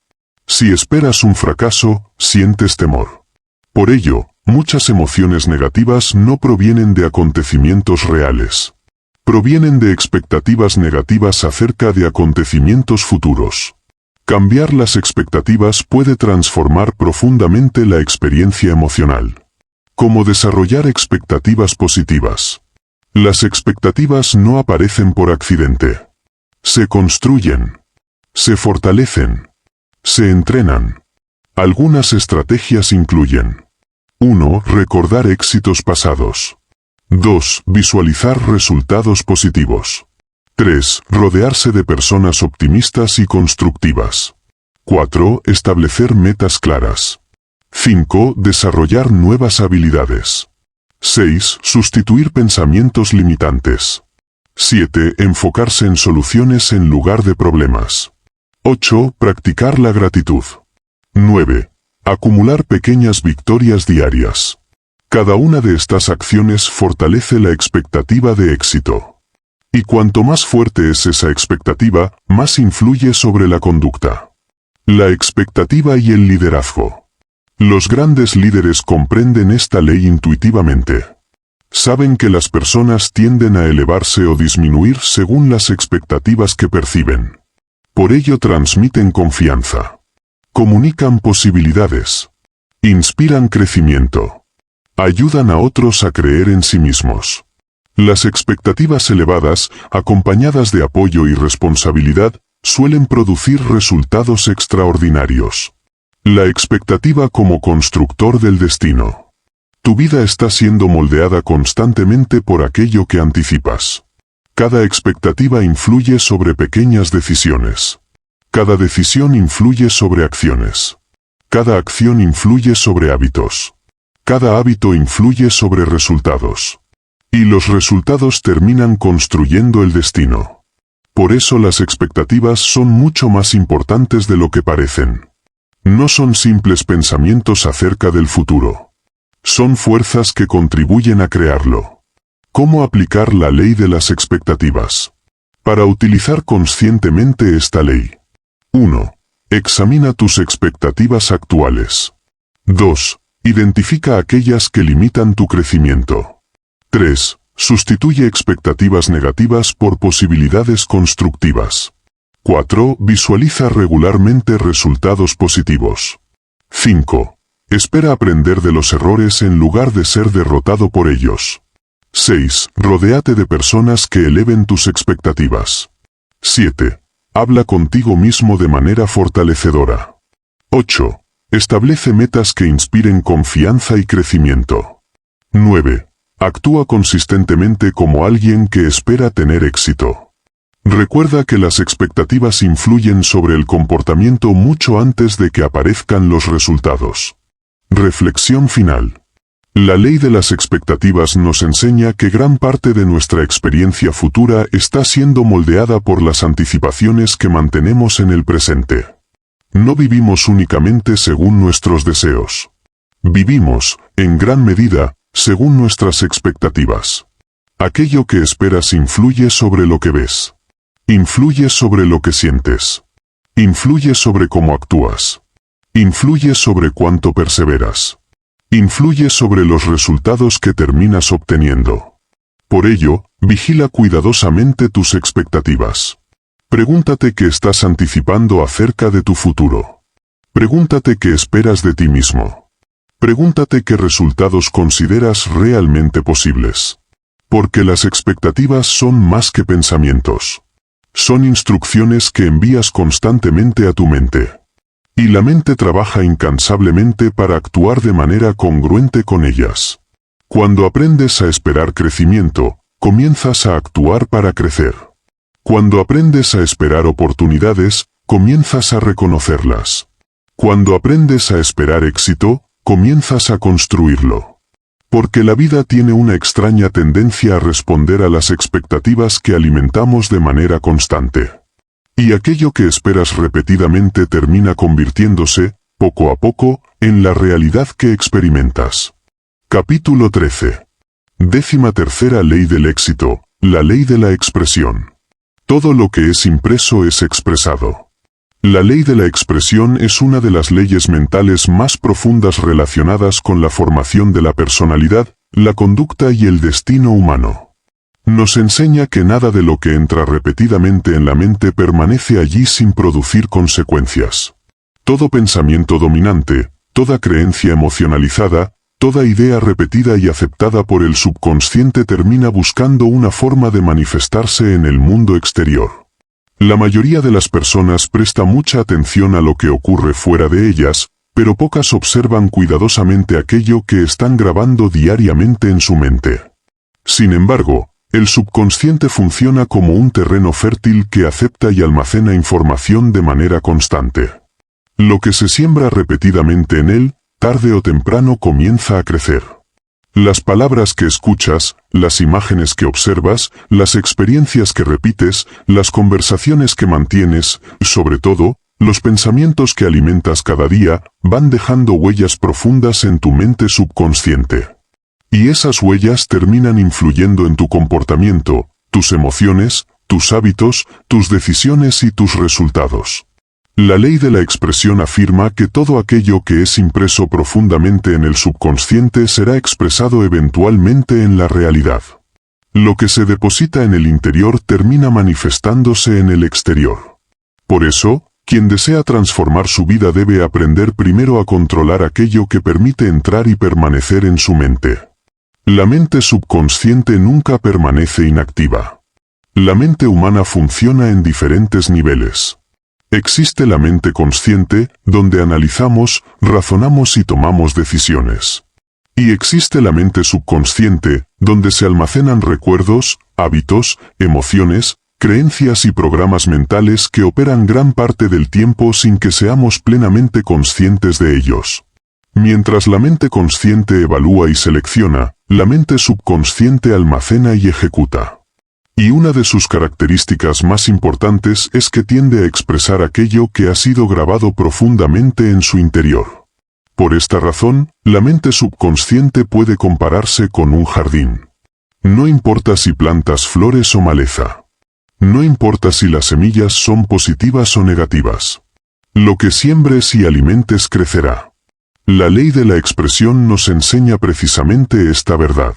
Si esperas un fracaso, sientes temor. Por ello, muchas emociones negativas no provienen de acontecimientos reales. Provienen de expectativas negativas acerca de acontecimientos futuros. Cambiar las expectativas puede transformar profundamente la experiencia emocional. Cómo desarrollar expectativas positivas. Las expectativas no aparecen por accidente. Se construyen. Se fortalecen. Se entrenan. Algunas estrategias incluyen: 1. Recordar éxitos pasados. 2. Visualizar resultados positivos. 3. Rodearse de personas optimistas y constructivas. 4. Establecer metas claras. 5. Desarrollar nuevas habilidades. 6. Sustituir pensamientos limitantes. 7. Enfocarse en soluciones en lugar de problemas. 8. Practicar la gratitud. 9. Acumular pequeñas victorias diarias. Cada una de estas acciones fortalece la expectativa de éxito. Y cuanto más fuerte es esa expectativa, más influye sobre la conducta. La expectativa y el liderazgo. Los grandes líderes comprenden esta ley intuitivamente. Saben que las personas tienden a elevarse o disminuir según las expectativas que perciben. Por ello transmiten confianza. Comunican posibilidades. Inspiran crecimiento. Ayudan a otros a creer en sí mismos. Las expectativas elevadas, acompañadas de apoyo y responsabilidad, suelen producir resultados extraordinarios. La expectativa como constructor del destino. Tu vida está siendo moldeada constantemente por aquello que anticipas. Cada expectativa influye sobre pequeñas decisiones. Cada decisión influye sobre acciones. Cada acción influye sobre hábitos. Cada hábito influye sobre resultados. Y los resultados terminan construyendo el destino. Por eso las expectativas son mucho más importantes de lo que parecen. No son simples pensamientos acerca del futuro. Son fuerzas que contribuyen a crearlo. ¿Cómo aplicar la ley de las expectativas? Para utilizar conscientemente esta ley. 1. Examina tus expectativas actuales. 2. Identifica aquellas que limitan tu crecimiento. 3. Sustituye expectativas negativas por posibilidades constructivas. 4. Visualiza regularmente resultados positivos. 5. Espera aprender de los errores en lugar de ser derrotado por ellos. 6. Rodéate de personas que eleven tus expectativas. 7. Habla contigo mismo de manera fortalecedora. 8. Establece metas que inspiren confianza y crecimiento. 9. Actúa consistentemente como alguien que espera tener éxito. Recuerda que las expectativas influyen sobre el comportamiento mucho antes de que aparezcan los resultados. Reflexión final. La ley de las expectativas nos enseña que gran parte de nuestra experiencia futura está siendo moldeada por las anticipaciones que mantenemos en el presente. No vivimos únicamente según nuestros deseos. Vivimos, en gran medida, según nuestras expectativas. Aquello que esperas influye sobre lo que ves. Influye sobre lo que sientes. Influye sobre cómo actúas. Influye sobre cuánto perseveras. Influye sobre los resultados que terminas obteniendo. Por ello, vigila cuidadosamente tus expectativas. Pregúntate qué estás anticipando acerca de tu futuro. Pregúntate qué esperas de ti mismo. Pregúntate qué resultados consideras realmente posibles. Porque las expectativas son más que pensamientos. Son instrucciones que envías constantemente a tu mente. Y la mente trabaja incansablemente para actuar de manera congruente con ellas. Cuando aprendes a esperar crecimiento, comienzas a actuar para crecer. Cuando aprendes a esperar oportunidades, comienzas a reconocerlas. Cuando aprendes a esperar éxito, comienzas a construirlo. Porque la vida tiene una extraña tendencia a responder a las expectativas que alimentamos de manera constante. Y aquello que esperas repetidamente termina convirtiéndose, poco a poco, en la realidad que experimentas. Capítulo 13. 13ª ley del éxito, la ley de la expresión. Todo lo que es impreso es expresado. La ley de la expresión es una de las leyes mentales más profundas relacionadas con la formación de la personalidad, la conducta y el destino humano. Nos enseña que nada de lo que entra repetidamente en la mente permanece allí sin producir consecuencias. Todo pensamiento dominante, toda creencia emocionalizada, toda idea repetida y aceptada por el subconsciente termina buscando una forma de manifestarse en el mundo exterior. La mayoría de las personas presta mucha atención a lo que ocurre fuera de ellas, pero pocas observan cuidadosamente aquello que están grabando diariamente en su mente. Sin embargo, el subconsciente funciona como un terreno fértil que acepta y almacena información de manera constante. Lo que se siembra repetidamente en él, tarde o temprano comienza a crecer. Las palabras que escuchas, las imágenes que observas, las experiencias que repites, las conversaciones que mantienes, sobre todo, los pensamientos que alimentas cada día, van dejando huellas profundas en tu mente subconsciente. Y esas huellas terminan influyendo en tu comportamiento, tus emociones, tus hábitos, tus decisiones y tus resultados. La ley de la expresión afirma que todo aquello que es impreso profundamente en el subconsciente será expresado eventualmente en la realidad. Lo que se deposita en el interior termina manifestándose en el exterior. Por eso, quien desea transformar su vida debe aprender primero a controlar aquello que permite entrar y permanecer en su mente. La mente subconsciente nunca permanece inactiva. La mente humana funciona en diferentes niveles. Existe la mente consciente, donde analizamos, razonamos y tomamos decisiones. Y existe la mente subconsciente, donde se almacenan recuerdos, hábitos, emociones, creencias y programas mentales que operan gran parte del tiempo sin que seamos plenamente conscientes de ellos. Mientras la mente consciente evalúa y selecciona, la mente subconsciente almacena y ejecuta. Y una de sus características más importantes es que tiende a expresar aquello que ha sido grabado profundamente en su interior. Por esta razón, la mente subconsciente puede compararse con un jardín. No importa si plantas flores o maleza. No importa si las semillas son positivas o negativas. Lo que siembres y alimentes crecerá. La ley de la expresión nos enseña precisamente esta verdad.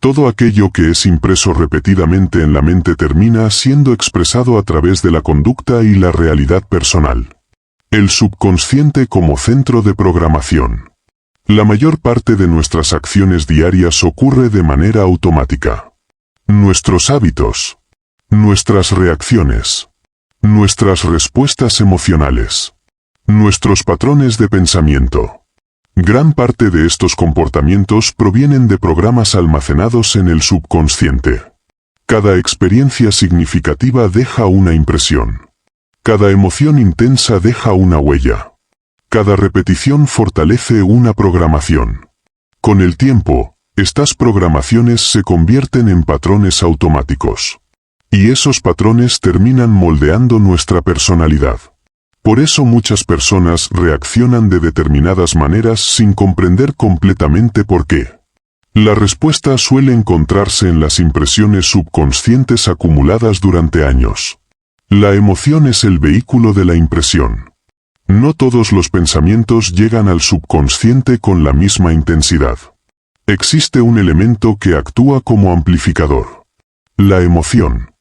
Todo aquello que es impreso repetidamente en la mente termina siendo expresado a través de la conducta y la realidad personal. El subconsciente como centro de programación. La mayor parte de nuestras acciones diarias ocurre de manera automática. Nuestros hábitos. Nuestras reacciones. Nuestras respuestas emocionales. Nuestros patrones de pensamiento. Gran parte de estos comportamientos provienen de programas almacenados en el subconsciente. Cada experiencia significativa deja una impresión. Cada emoción intensa deja una huella. Cada repetición fortalece una programación. Con el tiempo, estas programaciones se convierten en patrones automáticos. Y esos patrones terminan moldeando nuestra personalidad. Por eso muchas personas reaccionan de determinadas maneras sin comprender completamente por qué. La respuesta suele encontrarse en las impresiones subconscientes acumuladas durante años. La emoción es el vehículo de la impresión. No todos los pensamientos llegan al subconsciente con la misma intensidad. Existe un elemento que actúa como amplificador. La emoción.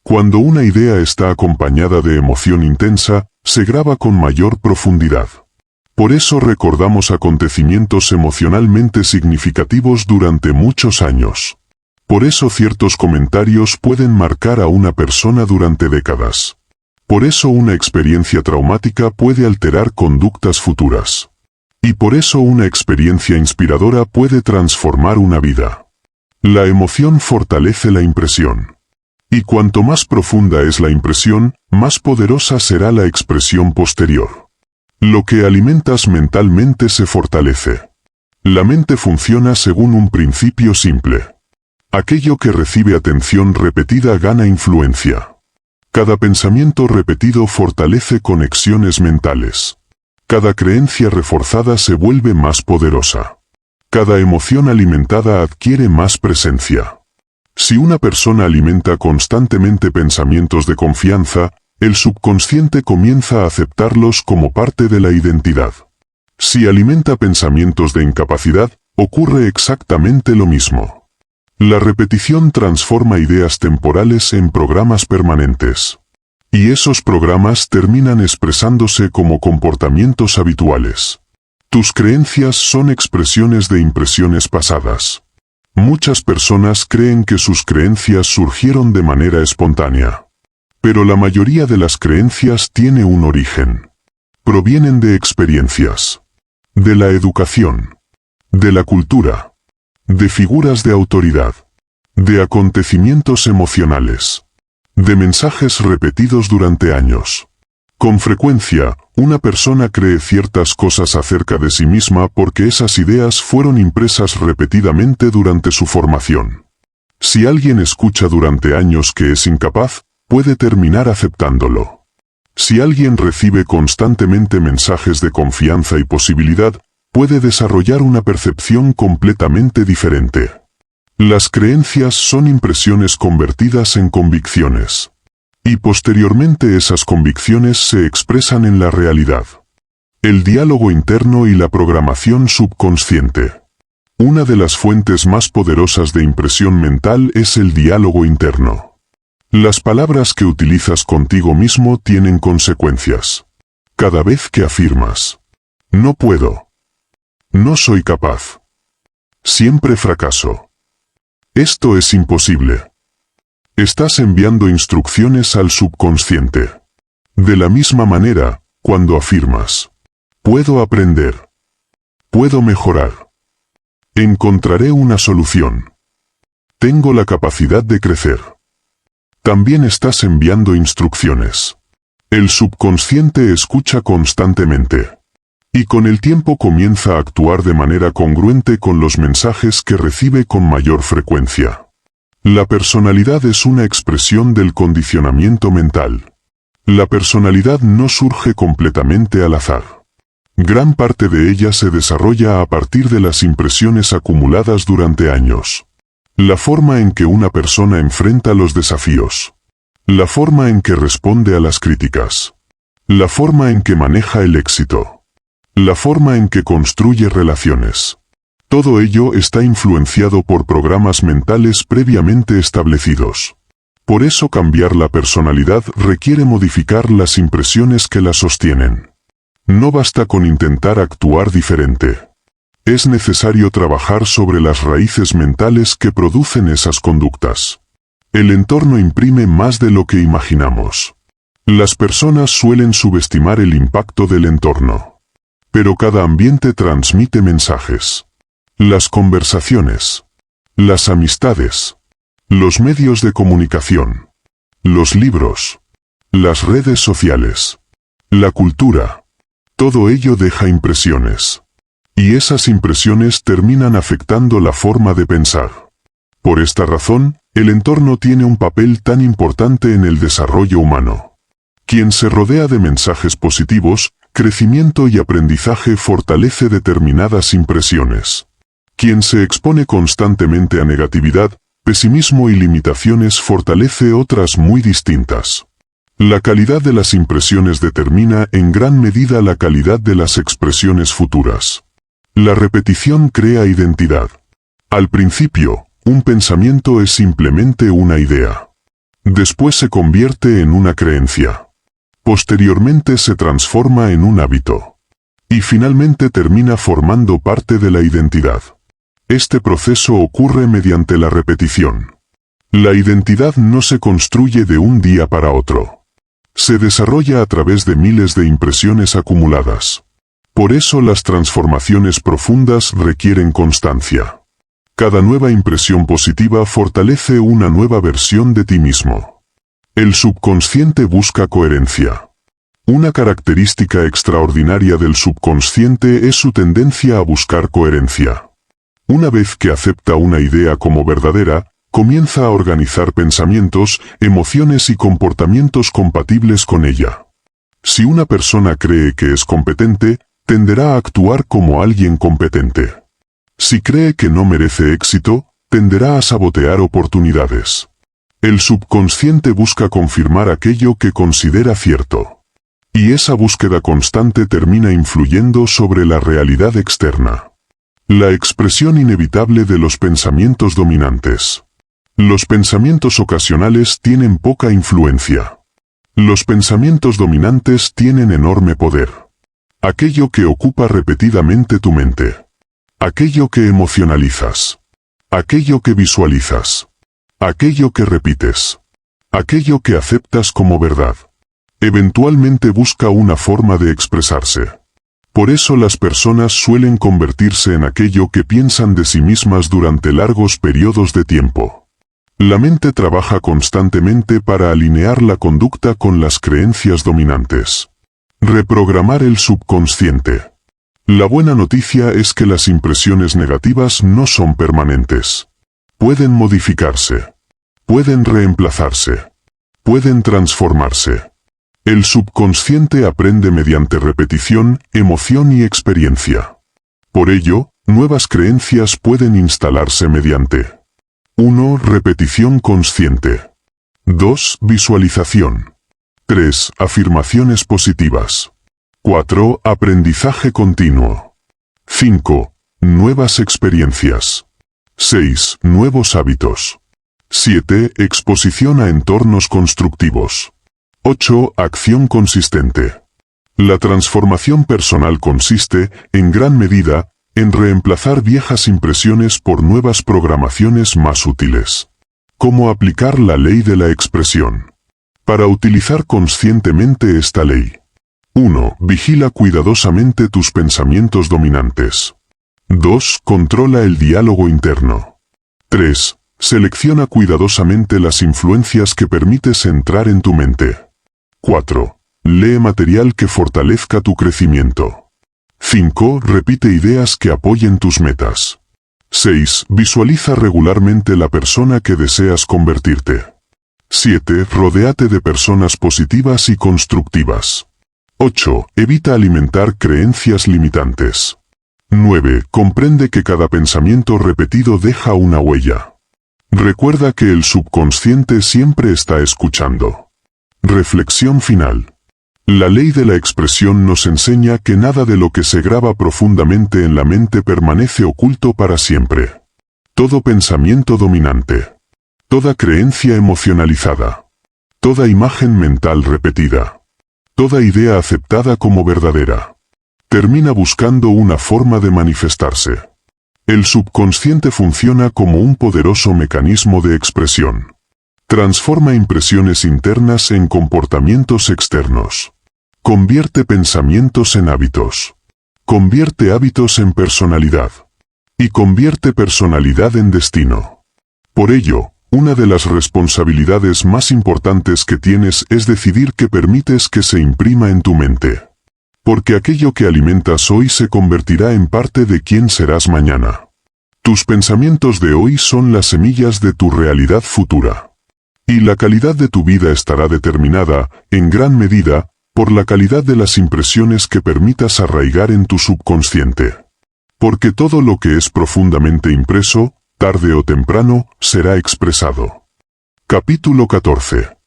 Cuando una idea está acompañada de emoción intensa, se graba con mayor profundidad. Por eso recordamos acontecimientos emocionalmente significativos durante muchos años. Por eso ciertos comentarios pueden marcar a una persona durante décadas. Por eso una experiencia traumática puede alterar conductas futuras. Y por eso una experiencia inspiradora puede transformar una vida. La emoción fortalece la impresión. Y cuanto más profunda es la impresión, más poderosa será la expresión posterior. Lo que alimentas mentalmente se fortalece. La mente funciona según un principio simple. Aquello que recibe atención repetida gana influencia. Cada pensamiento repetido fortalece conexiones mentales. Cada creencia reforzada se vuelve más poderosa. Cada emoción alimentada adquiere más presencia. Si una persona alimenta constantemente pensamientos de confianza, el subconsciente comienza a aceptarlos como parte de la identidad. Si alimenta pensamientos de incapacidad, ocurre exactamente lo mismo. La repetición transforma ideas temporales en programas permanentes. Y esos programas terminan expresándose como comportamientos habituales. Tus creencias son expresiones de impresiones pasadas. Muchas personas creen que sus creencias surgieron de manera espontánea. Pero la mayoría de las creencias tiene un origen. Provienen de experiencias, de la educación, de la cultura, de figuras de autoridad, de acontecimientos emocionales, de mensajes repetidos durante años. Con frecuencia, una persona cree ciertas cosas acerca de sí misma porque esas ideas fueron impresas repetidamente durante su formación. Si alguien escucha durante años que es incapaz, puede terminar aceptándolo. Si alguien recibe constantemente mensajes de confianza y posibilidad, puede desarrollar una percepción completamente diferente. Las creencias son impresiones convertidas en convicciones. Y posteriormente esas convicciones se expresan en la realidad. El diálogo interno y la programación subconsciente. Una de las fuentes más poderosas de impresión mental es el diálogo interno. Las palabras que utilizas contigo mismo tienen consecuencias. Cada vez que afirmas, no puedo, no soy capaz, siempre fracaso, esto es imposible, estás enviando instrucciones al subconsciente. De la misma manera, cuando afirmas, puedo aprender, puedo mejorar, encontraré una solución, tengo la capacidad de crecer, también estás enviando instrucciones. El subconsciente escucha constantemente. Y con el tiempo comienza a actuar de manera congruente con los mensajes que recibe con mayor frecuencia. La personalidad es una expresión del condicionamiento mental. La personalidad no surge completamente al azar. Gran parte de ella se desarrolla a partir de las impresiones acumuladas durante años. La forma en que una persona enfrenta los desafíos. La forma en que responde a las críticas. La forma en que maneja el éxito. La forma en que construye relaciones. Todo ello está influenciado por programas mentales previamente establecidos. Por eso cambiar la personalidad requiere modificar las impresiones que la sostienen. No basta con intentar actuar diferente. Es necesario trabajar sobre las raíces mentales que producen esas conductas. El entorno imprime más de lo que imaginamos. Las personas suelen subestimar el impacto del entorno. Pero cada ambiente transmite mensajes. Las conversaciones, las amistades, los medios de comunicación, los libros, las redes sociales, la cultura. Todo ello deja impresiones. Y esas impresiones terminan afectando la forma de pensar. Por esta razón, el entorno tiene un papel tan importante en el desarrollo humano. Quien se rodea de mensajes positivos, crecimiento y aprendizaje fortalece determinadas impresiones. Quien se expone constantemente a negatividad, pesimismo y limitaciones fortalece otras muy distintas. La calidad de las impresiones determina en gran medida la calidad de las expresiones futuras. La repetición crea identidad. Al principio, un pensamiento es simplemente una idea. Después se convierte en una creencia. Posteriormente se transforma en un hábito. Y finalmente termina formando parte de la identidad. Este proceso ocurre mediante la repetición. La identidad no se construye de un día para otro. Se desarrolla a través de miles de impresiones acumuladas. Por eso las transformaciones profundas requieren constancia. Cada nueva impresión positiva fortalece una nueva versión de ti mismo. El subconsciente busca coherencia. Una característica extraordinaria del subconsciente es su tendencia a buscar coherencia. Una vez que acepta una idea como verdadera, comienza a organizar pensamientos, emociones y comportamientos compatibles con ella. Si una persona cree que es competente, tenderá a actuar como alguien competente. Si cree que no merece éxito, tenderá a sabotear oportunidades. El subconsciente busca confirmar aquello que considera cierto. Y esa búsqueda constante termina influyendo sobre la realidad externa. La expresión inevitable de los pensamientos dominantes. Los pensamientos ocasionales tienen poca influencia. Los pensamientos dominantes tienen enorme poder. Aquello que ocupa repetidamente tu mente. Aquello que emocionalizas. Aquello que visualizas. Aquello que repites. Aquello que aceptas como verdad. Eventualmente busca una forma de expresarse. Por eso las personas suelen convertirse en aquello que piensan de sí mismas durante largos periodos de tiempo. La mente trabaja constantemente para alinear la conducta con las creencias dominantes. Reprogramar el subconsciente. La buena noticia es que las impresiones negativas no son permanentes. Pueden modificarse. Pueden reemplazarse. Pueden transformarse. El subconsciente aprende mediante repetición, emoción y experiencia. Por ello, nuevas creencias pueden instalarse mediante 1. Repetición consciente. 2. Visualización. 3. Afirmaciones positivas. 4. Aprendizaje continuo. 5. Nuevas experiencias. 6. Nuevos hábitos. 7. Exposición a entornos constructivos. 8. Acción consistente. La transformación personal consiste, en gran medida, en reemplazar viejas impresiones por nuevas programaciones más útiles. ¿Cómo aplicar la ley de la expresión? Para utilizar conscientemente esta ley. 1. Vigila cuidadosamente tus pensamientos dominantes. 2. Controla el diálogo interno. 3. Selecciona cuidadosamente las influencias que permites entrar en tu mente. 4. Lee material que fortalezca tu crecimiento. 5. Repite ideas que apoyen tus metas. 6. Visualiza regularmente la persona que deseas convertirte. 7. Rodéate de personas positivas y constructivas. 8. Evita alimentar creencias limitantes. 9. Comprende que cada pensamiento repetido deja una huella. Recuerda que el subconsciente siempre está escuchando. Reflexión final. La ley de la expresión nos enseña que nada de lo que se graba profundamente en la mente permanece oculto para siempre. Todo pensamiento dominante. Toda creencia emocionalizada. Toda imagen mental repetida. Toda idea aceptada como verdadera. Termina buscando una forma de manifestarse. El subconsciente funciona como un poderoso mecanismo de expresión. Transforma impresiones internas en comportamientos externos. Convierte pensamientos en hábitos. Convierte hábitos en personalidad. Y convierte personalidad en destino. Por ello, Una de las responsabilidades más importantes que tienes es decidir qué permites que se imprima en tu mente. Porque aquello que alimentas hoy se convertirá en parte de quién serás mañana. Tus pensamientos de hoy son las semillas de tu realidad futura. Y la calidad de tu vida estará determinada, en gran medida, por la calidad de las impresiones que permitas arraigar en tu subconsciente. Porque todo lo que es profundamente impreso, tarde o temprano, será expresado. Capítulo 14.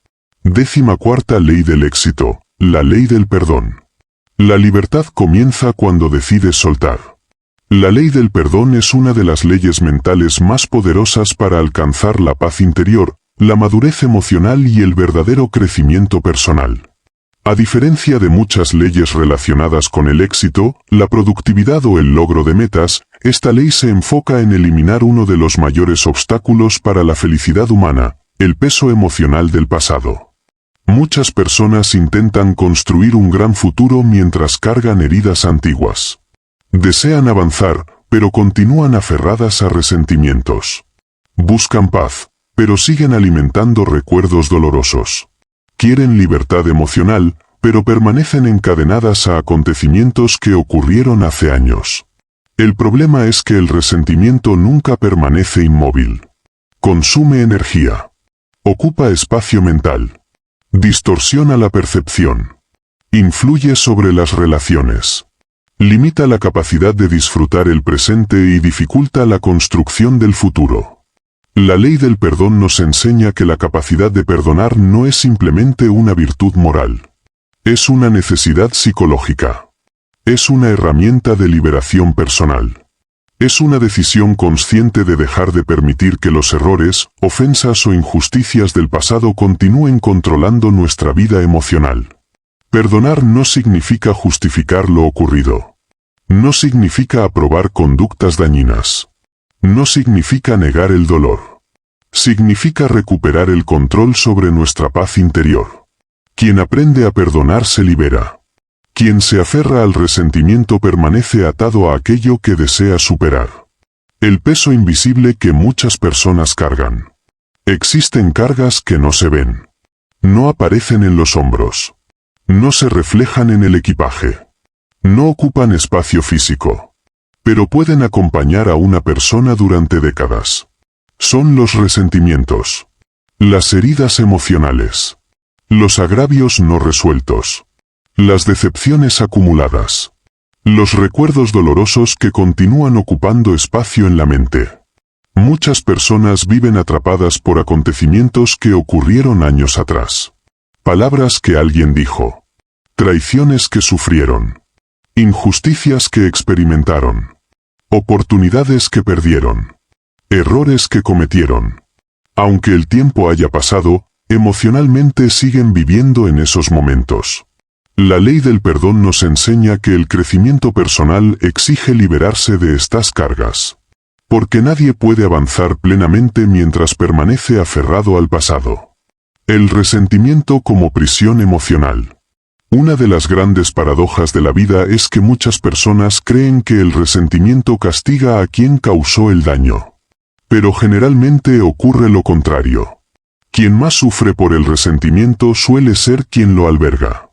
14ª ley del éxito, la ley del perdón. La libertad comienza cuando decides soltar. La ley del perdón es una de las leyes mentales más poderosas para alcanzar la paz interior, la madurez emocional y el verdadero crecimiento personal. A diferencia de muchas leyes relacionadas con el éxito, la productividad o el logro de metas, esta ley se enfoca en eliminar uno de los mayores obstáculos para la felicidad humana, el peso emocional del pasado. Muchas personas intentan construir un gran futuro mientras cargan heridas antiguas. Desean avanzar, pero continúan aferradas a resentimientos. Buscan paz, pero siguen alimentando recuerdos dolorosos. Quieren libertad emocional, pero permanecen encadenadas a acontecimientos que ocurrieron hace años. El problema es que el resentimiento nunca permanece inmóvil. Consume energía. Ocupa espacio mental. Distorsiona la percepción. Influye sobre las relaciones. Limita la capacidad de disfrutar el presente y dificulta la construcción del futuro. La ley del perdón nos enseña que la capacidad de perdonar no es simplemente una virtud moral. Es una necesidad psicológica. Es una herramienta de liberación personal. Es una decisión consciente de dejar de permitir que los errores, ofensas o injusticias del pasado continúen controlando nuestra vida emocional. Perdonar no significa justificar lo ocurrido. No significa aprobar conductas dañinas. No significa negar el dolor. Significa recuperar el control sobre nuestra paz interior. Quien aprende a perdonar se libera. Quien se aferra al resentimiento permanece atado a aquello que desea superar. El peso invisible que muchas personas cargan. Existen cargas que no se ven. No aparecen en los hombros. No se reflejan en el equipaje. No ocupan espacio físico. Pero pueden acompañar a una persona durante décadas. Son los resentimientos. Las heridas emocionales. Los agravios no resueltos. Las decepciones acumuladas. Los recuerdos dolorosos que continúan ocupando espacio en la mente. Muchas personas viven atrapadas por acontecimientos que ocurrieron años atrás. Palabras que alguien dijo. Traiciones que sufrieron. Injusticias que experimentaron. Oportunidades que perdieron. Errores que cometieron. Aunque el tiempo haya pasado, emocionalmente siguen viviendo en esos momentos. La ley del perdón nos enseña que el crecimiento personal exige liberarse de estas cargas. Porque nadie puede avanzar plenamente mientras permanece aferrado al pasado. El resentimiento como prisión emocional. Una de las grandes paradojas de la vida es que muchas personas creen que el resentimiento castiga a quien causó el daño. Pero generalmente ocurre lo contrario. Quien más sufre por el resentimiento suele ser quien lo alberga.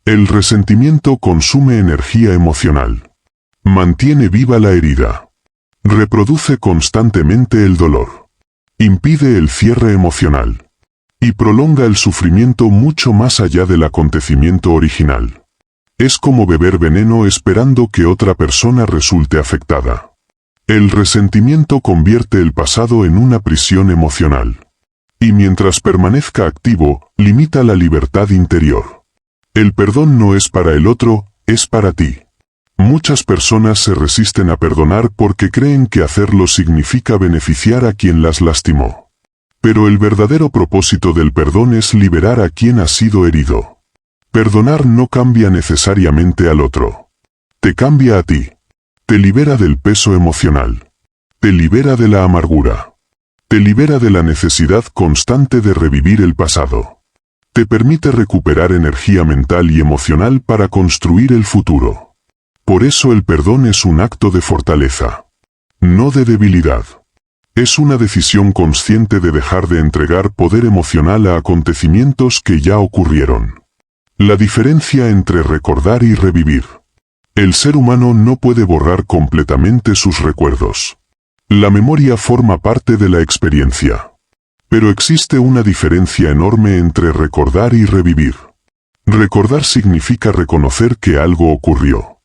El resentimiento consume energía emocional. Mantiene viva la herida. Reproduce constantemente el dolor. Impide el cierre emocional. Y prolonga el sufrimiento mucho más allá del acontecimiento original. Es como beber veneno esperando que otra persona resulte afectada. El resentimiento convierte el pasado en una prisión emocional. Y mientras permanezca activo, limita la libertad interior. El perdón no es para el otro, es para ti. Muchas personas se resisten a perdonar porque creen que hacerlo significa beneficiar a quien las lastimó. Pero el verdadero propósito del perdón es liberar a quien ha sido herido. Perdonar no cambia necesariamente al otro. Te cambia a ti. Te libera del peso emocional. Te libera de la amargura. Te libera de la necesidad constante de revivir el pasado. Te permite recuperar energía mental y emocional para construir el futuro. Por eso el perdón es un acto de fortaleza. No de debilidad. Es una decisión consciente de dejar de entregar poder emocional a acontecimientos que ya ocurrieron. La diferencia entre recordar y revivir. El ser humano no puede borrar completamente sus recuerdos. La memoria forma parte de la experiencia. Pero existe una diferencia enorme entre recordar y revivir. Recordar significa reconocer que algo ocurrió.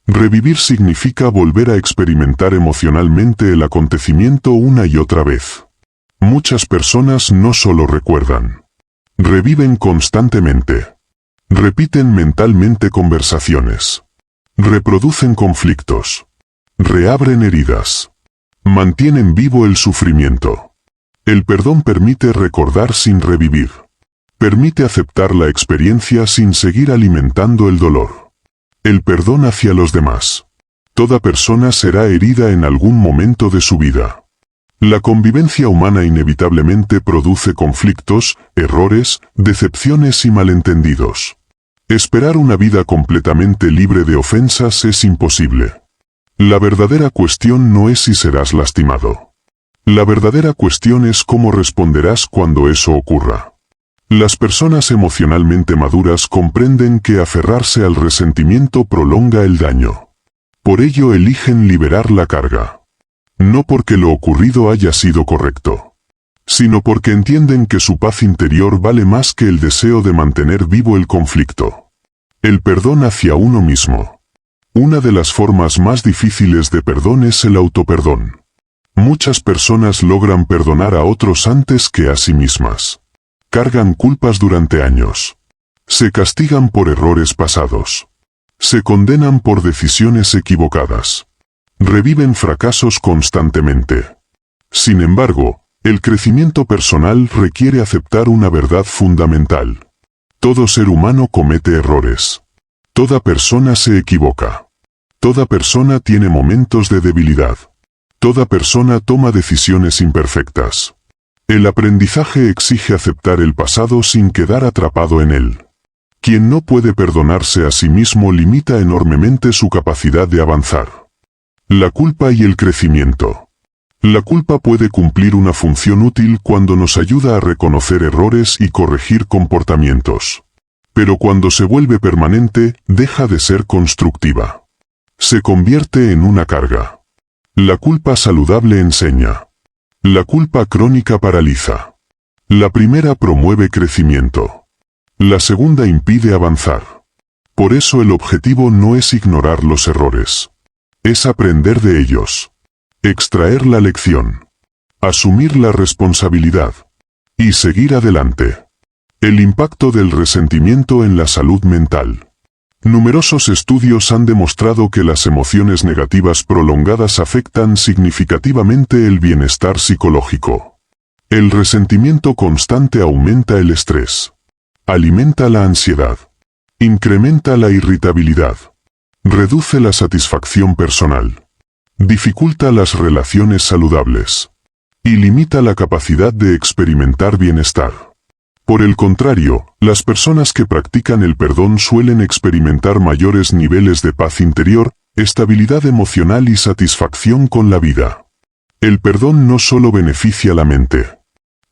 Revivir significa volver a experimentar emocionalmente el acontecimiento una y otra vez. Muchas personas no solo recuerdan. Reviven constantemente. Repiten mentalmente conversaciones. Reproducen conflictos. Reabren heridas. Mantienen vivo el sufrimiento. El perdón permite recordar sin revivir. Permite aceptar la experiencia sin seguir alimentando el dolor. El perdón hacia los demás. Toda persona será herida en algún momento de su vida. La convivencia humana inevitablemente produce conflictos, errores, decepciones y malentendidos. Esperar una vida completamente libre de ofensas es imposible. La verdadera cuestión no es si serás lastimado. La verdadera cuestión es cómo responderás cuando eso ocurra. Las personas emocionalmente maduras comprenden que aferrarse al resentimiento prolonga el daño. Por ello eligen liberar la carga. No porque lo ocurrido haya sido correcto, sino porque entienden que su paz interior vale más que el deseo de mantener vivo el conflicto. El perdón hacia uno mismo. Una de las formas más difíciles de perdón es el autoperdón. Muchas personas logran perdonar a otros antes que a sí mismas. Cargan culpas durante años. Se castigan por errores pasados. Se condenan por decisiones equivocadas. Reviven fracasos constantemente. Sin embargo, el crecimiento personal requiere aceptar una verdad fundamental. Todo ser humano comete errores. Toda persona se equivoca. Toda persona tiene momentos de debilidad. Toda persona toma decisiones imperfectas. El aprendizaje exige aceptar el pasado sin quedar atrapado en él. Quien no puede perdonarse a sí mismo limita enormemente su capacidad de avanzar. La culpa y el crecimiento. La culpa puede cumplir una función útil cuando nos ayuda a reconocer errores y corregir comportamientos. Pero cuando se vuelve permanente, deja de ser constructiva. Se convierte en una carga. La culpa saludable enseña. La culpa crónica paraliza. La primera promueve crecimiento. La segunda impide avanzar. Por eso el objetivo no es ignorar los errores. Es aprender de ellos. Extraer la lección. Asumir la responsabilidad. Y seguir adelante. El impacto del resentimiento en la salud mental. Numerosos estudios han demostrado que las emociones negativas prolongadas afectan significativamente el bienestar psicológico. El resentimiento constante aumenta el estrés. Alimenta la ansiedad. Incrementa la irritabilidad. Reduce la satisfacción personal. Dificulta las relaciones saludables. Y limita la capacidad de experimentar bienestar. Por el contrario, las personas que practican el perdón suelen experimentar mayores niveles de paz interior, estabilidad emocional y satisfacción con la vida. El perdón no solo beneficia la mente,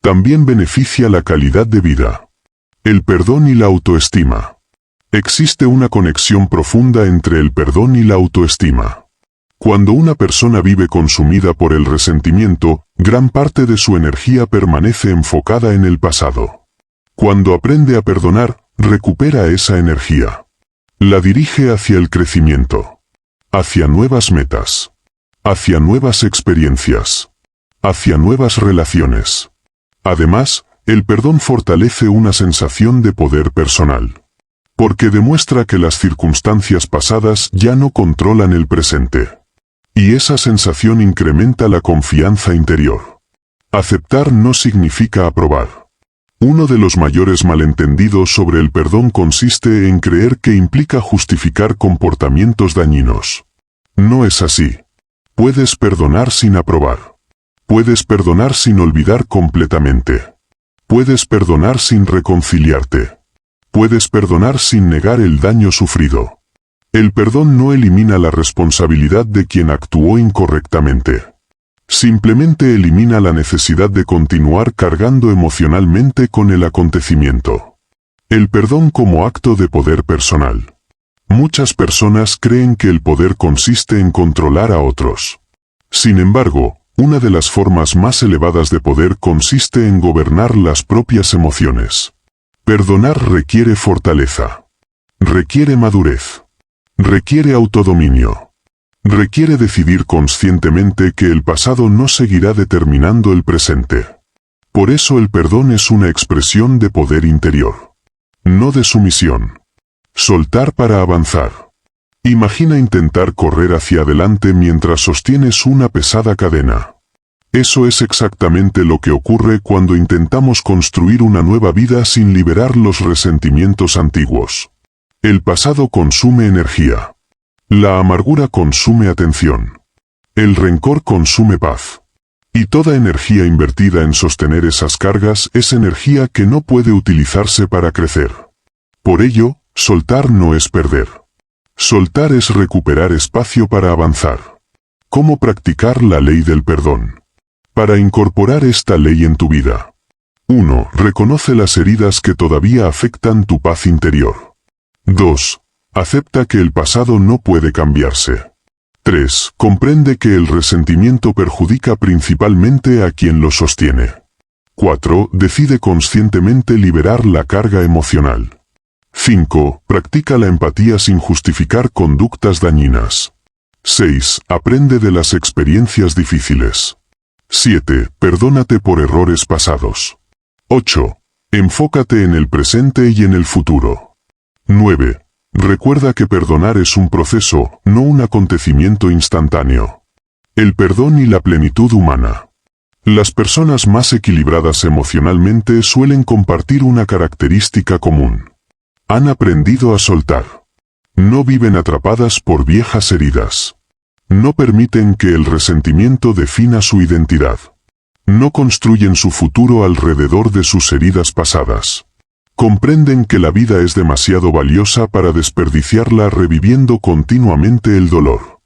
también beneficia la calidad de vida. El perdón y la autoestima. Existe una conexión profunda entre el perdón y la autoestima. Cuando una persona vive consumida por el resentimiento, gran parte de su energía permanece enfocada en el pasado. Cuando aprende a perdonar, recupera esa energía. La dirige hacia el crecimiento. Hacia nuevas metas. Hacia nuevas experiencias. Hacia nuevas relaciones. Además, el perdón fortalece una sensación de poder personal. Porque demuestra que las circunstancias pasadas ya no controlan el presente. Y esa sensación incrementa la confianza interior. Aceptar no significa aprobar. Uno de los mayores malentendidos sobre el perdón consiste en creer que implica justificar comportamientos dañinos. No es así. Puedes perdonar sin aprobar. Puedes perdonar sin olvidar completamente. Puedes perdonar sin reconciliarte. Puedes perdonar sin negar el daño sufrido. El perdón no elimina la responsabilidad de quien actuó incorrectamente. Simplemente elimina la necesidad de continuar cargando emocionalmente con el acontecimiento. El perdón como acto de poder personal. Muchas personas creen que el poder consiste en controlar a otros. Sin embargo, una de las formas más elevadas de poder consiste en gobernar las propias emociones. Perdonar requiere fortaleza. Requiere madurez. Requiere autodominio. Requiere decidir conscientemente que el pasado no seguirá determinando el presente. Por eso el perdón es una expresión de poder interior. No de sumisión. Soltar para avanzar. Imagina intentar correr hacia adelante mientras sostienes una pesada cadena. Eso es exactamente lo que ocurre cuando intentamos construir una nueva vida sin liberar los resentimientos antiguos. El pasado consume energía. La amargura consume atención. El rencor consume paz. Y toda energía invertida en sostener esas cargas es energía que no puede utilizarse para crecer. Por ello, soltar no es perder. Soltar es recuperar espacio para avanzar. ¿Cómo practicar la ley del perdón? Para incorporar esta ley en tu vida. 1. Reconoce las heridas que todavía afectan tu paz interior. 2. Acepta que el pasado no puede cambiarse. 3. Comprende que el resentimiento perjudica principalmente a quien lo sostiene. 4. Decide conscientemente liberar la carga emocional. 5. Practica la empatía sin justificar conductas dañinas. 6. Aprende de las experiencias difíciles. 7. Perdónate por errores pasados. 8. Enfócate en el presente y en el futuro. 9. Recuerda que perdonar es un proceso, no un acontecimiento instantáneo. El perdón y la plenitud humana. Las personas más equilibradas emocionalmente suelen compartir una característica común. Han aprendido a soltar. No viven atrapadas por viejas heridas. No permiten que el resentimiento defina su identidad. No construyen su futuro alrededor de sus heridas pasadas. Comprenden que la vida es demasiado valiosa para desperdiciarla reviviendo continuamente el dolor.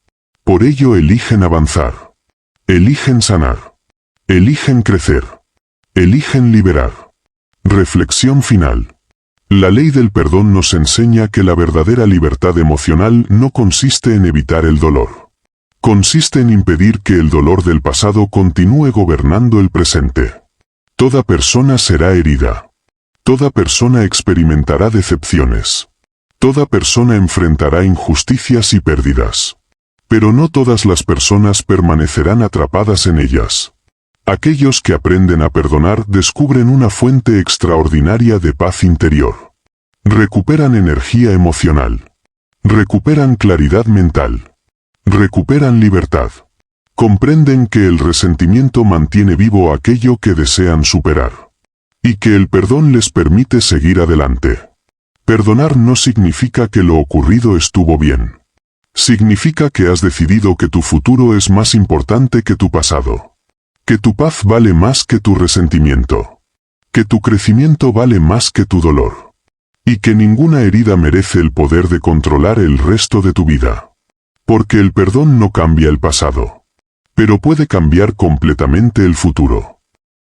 Por ello eligen avanzar. Eligen sanar. Eligen crecer. Eligen liberar. Reflexión final. La ley del perdón nos enseña que la verdadera libertad emocional no consiste en evitar el dolor. Consiste en impedir que el dolor del pasado continúe gobernando el presente. Toda persona será herida. Toda persona experimentará decepciones. Toda persona enfrentará injusticias y pérdidas. Pero no todas las personas permanecerán atrapadas en ellas. Aquellos que aprenden a perdonar descubren una fuente extraordinaria de paz interior. Recuperan energía emocional. Recuperan claridad mental. Recuperan libertad. Comprenden que el resentimiento mantiene vivo aquello que desean superar. Y que el perdón les permite seguir adelante. Perdonar no significa que lo ocurrido estuvo bien. Significa que has decidido que tu futuro es más importante que tu pasado. Que tu paz vale más que tu resentimiento. Que tu crecimiento vale más que tu dolor. Y que ninguna herida merece el poder de controlar el resto de tu vida. Porque el perdón no cambia el pasado. Pero puede cambiar completamente el futuro.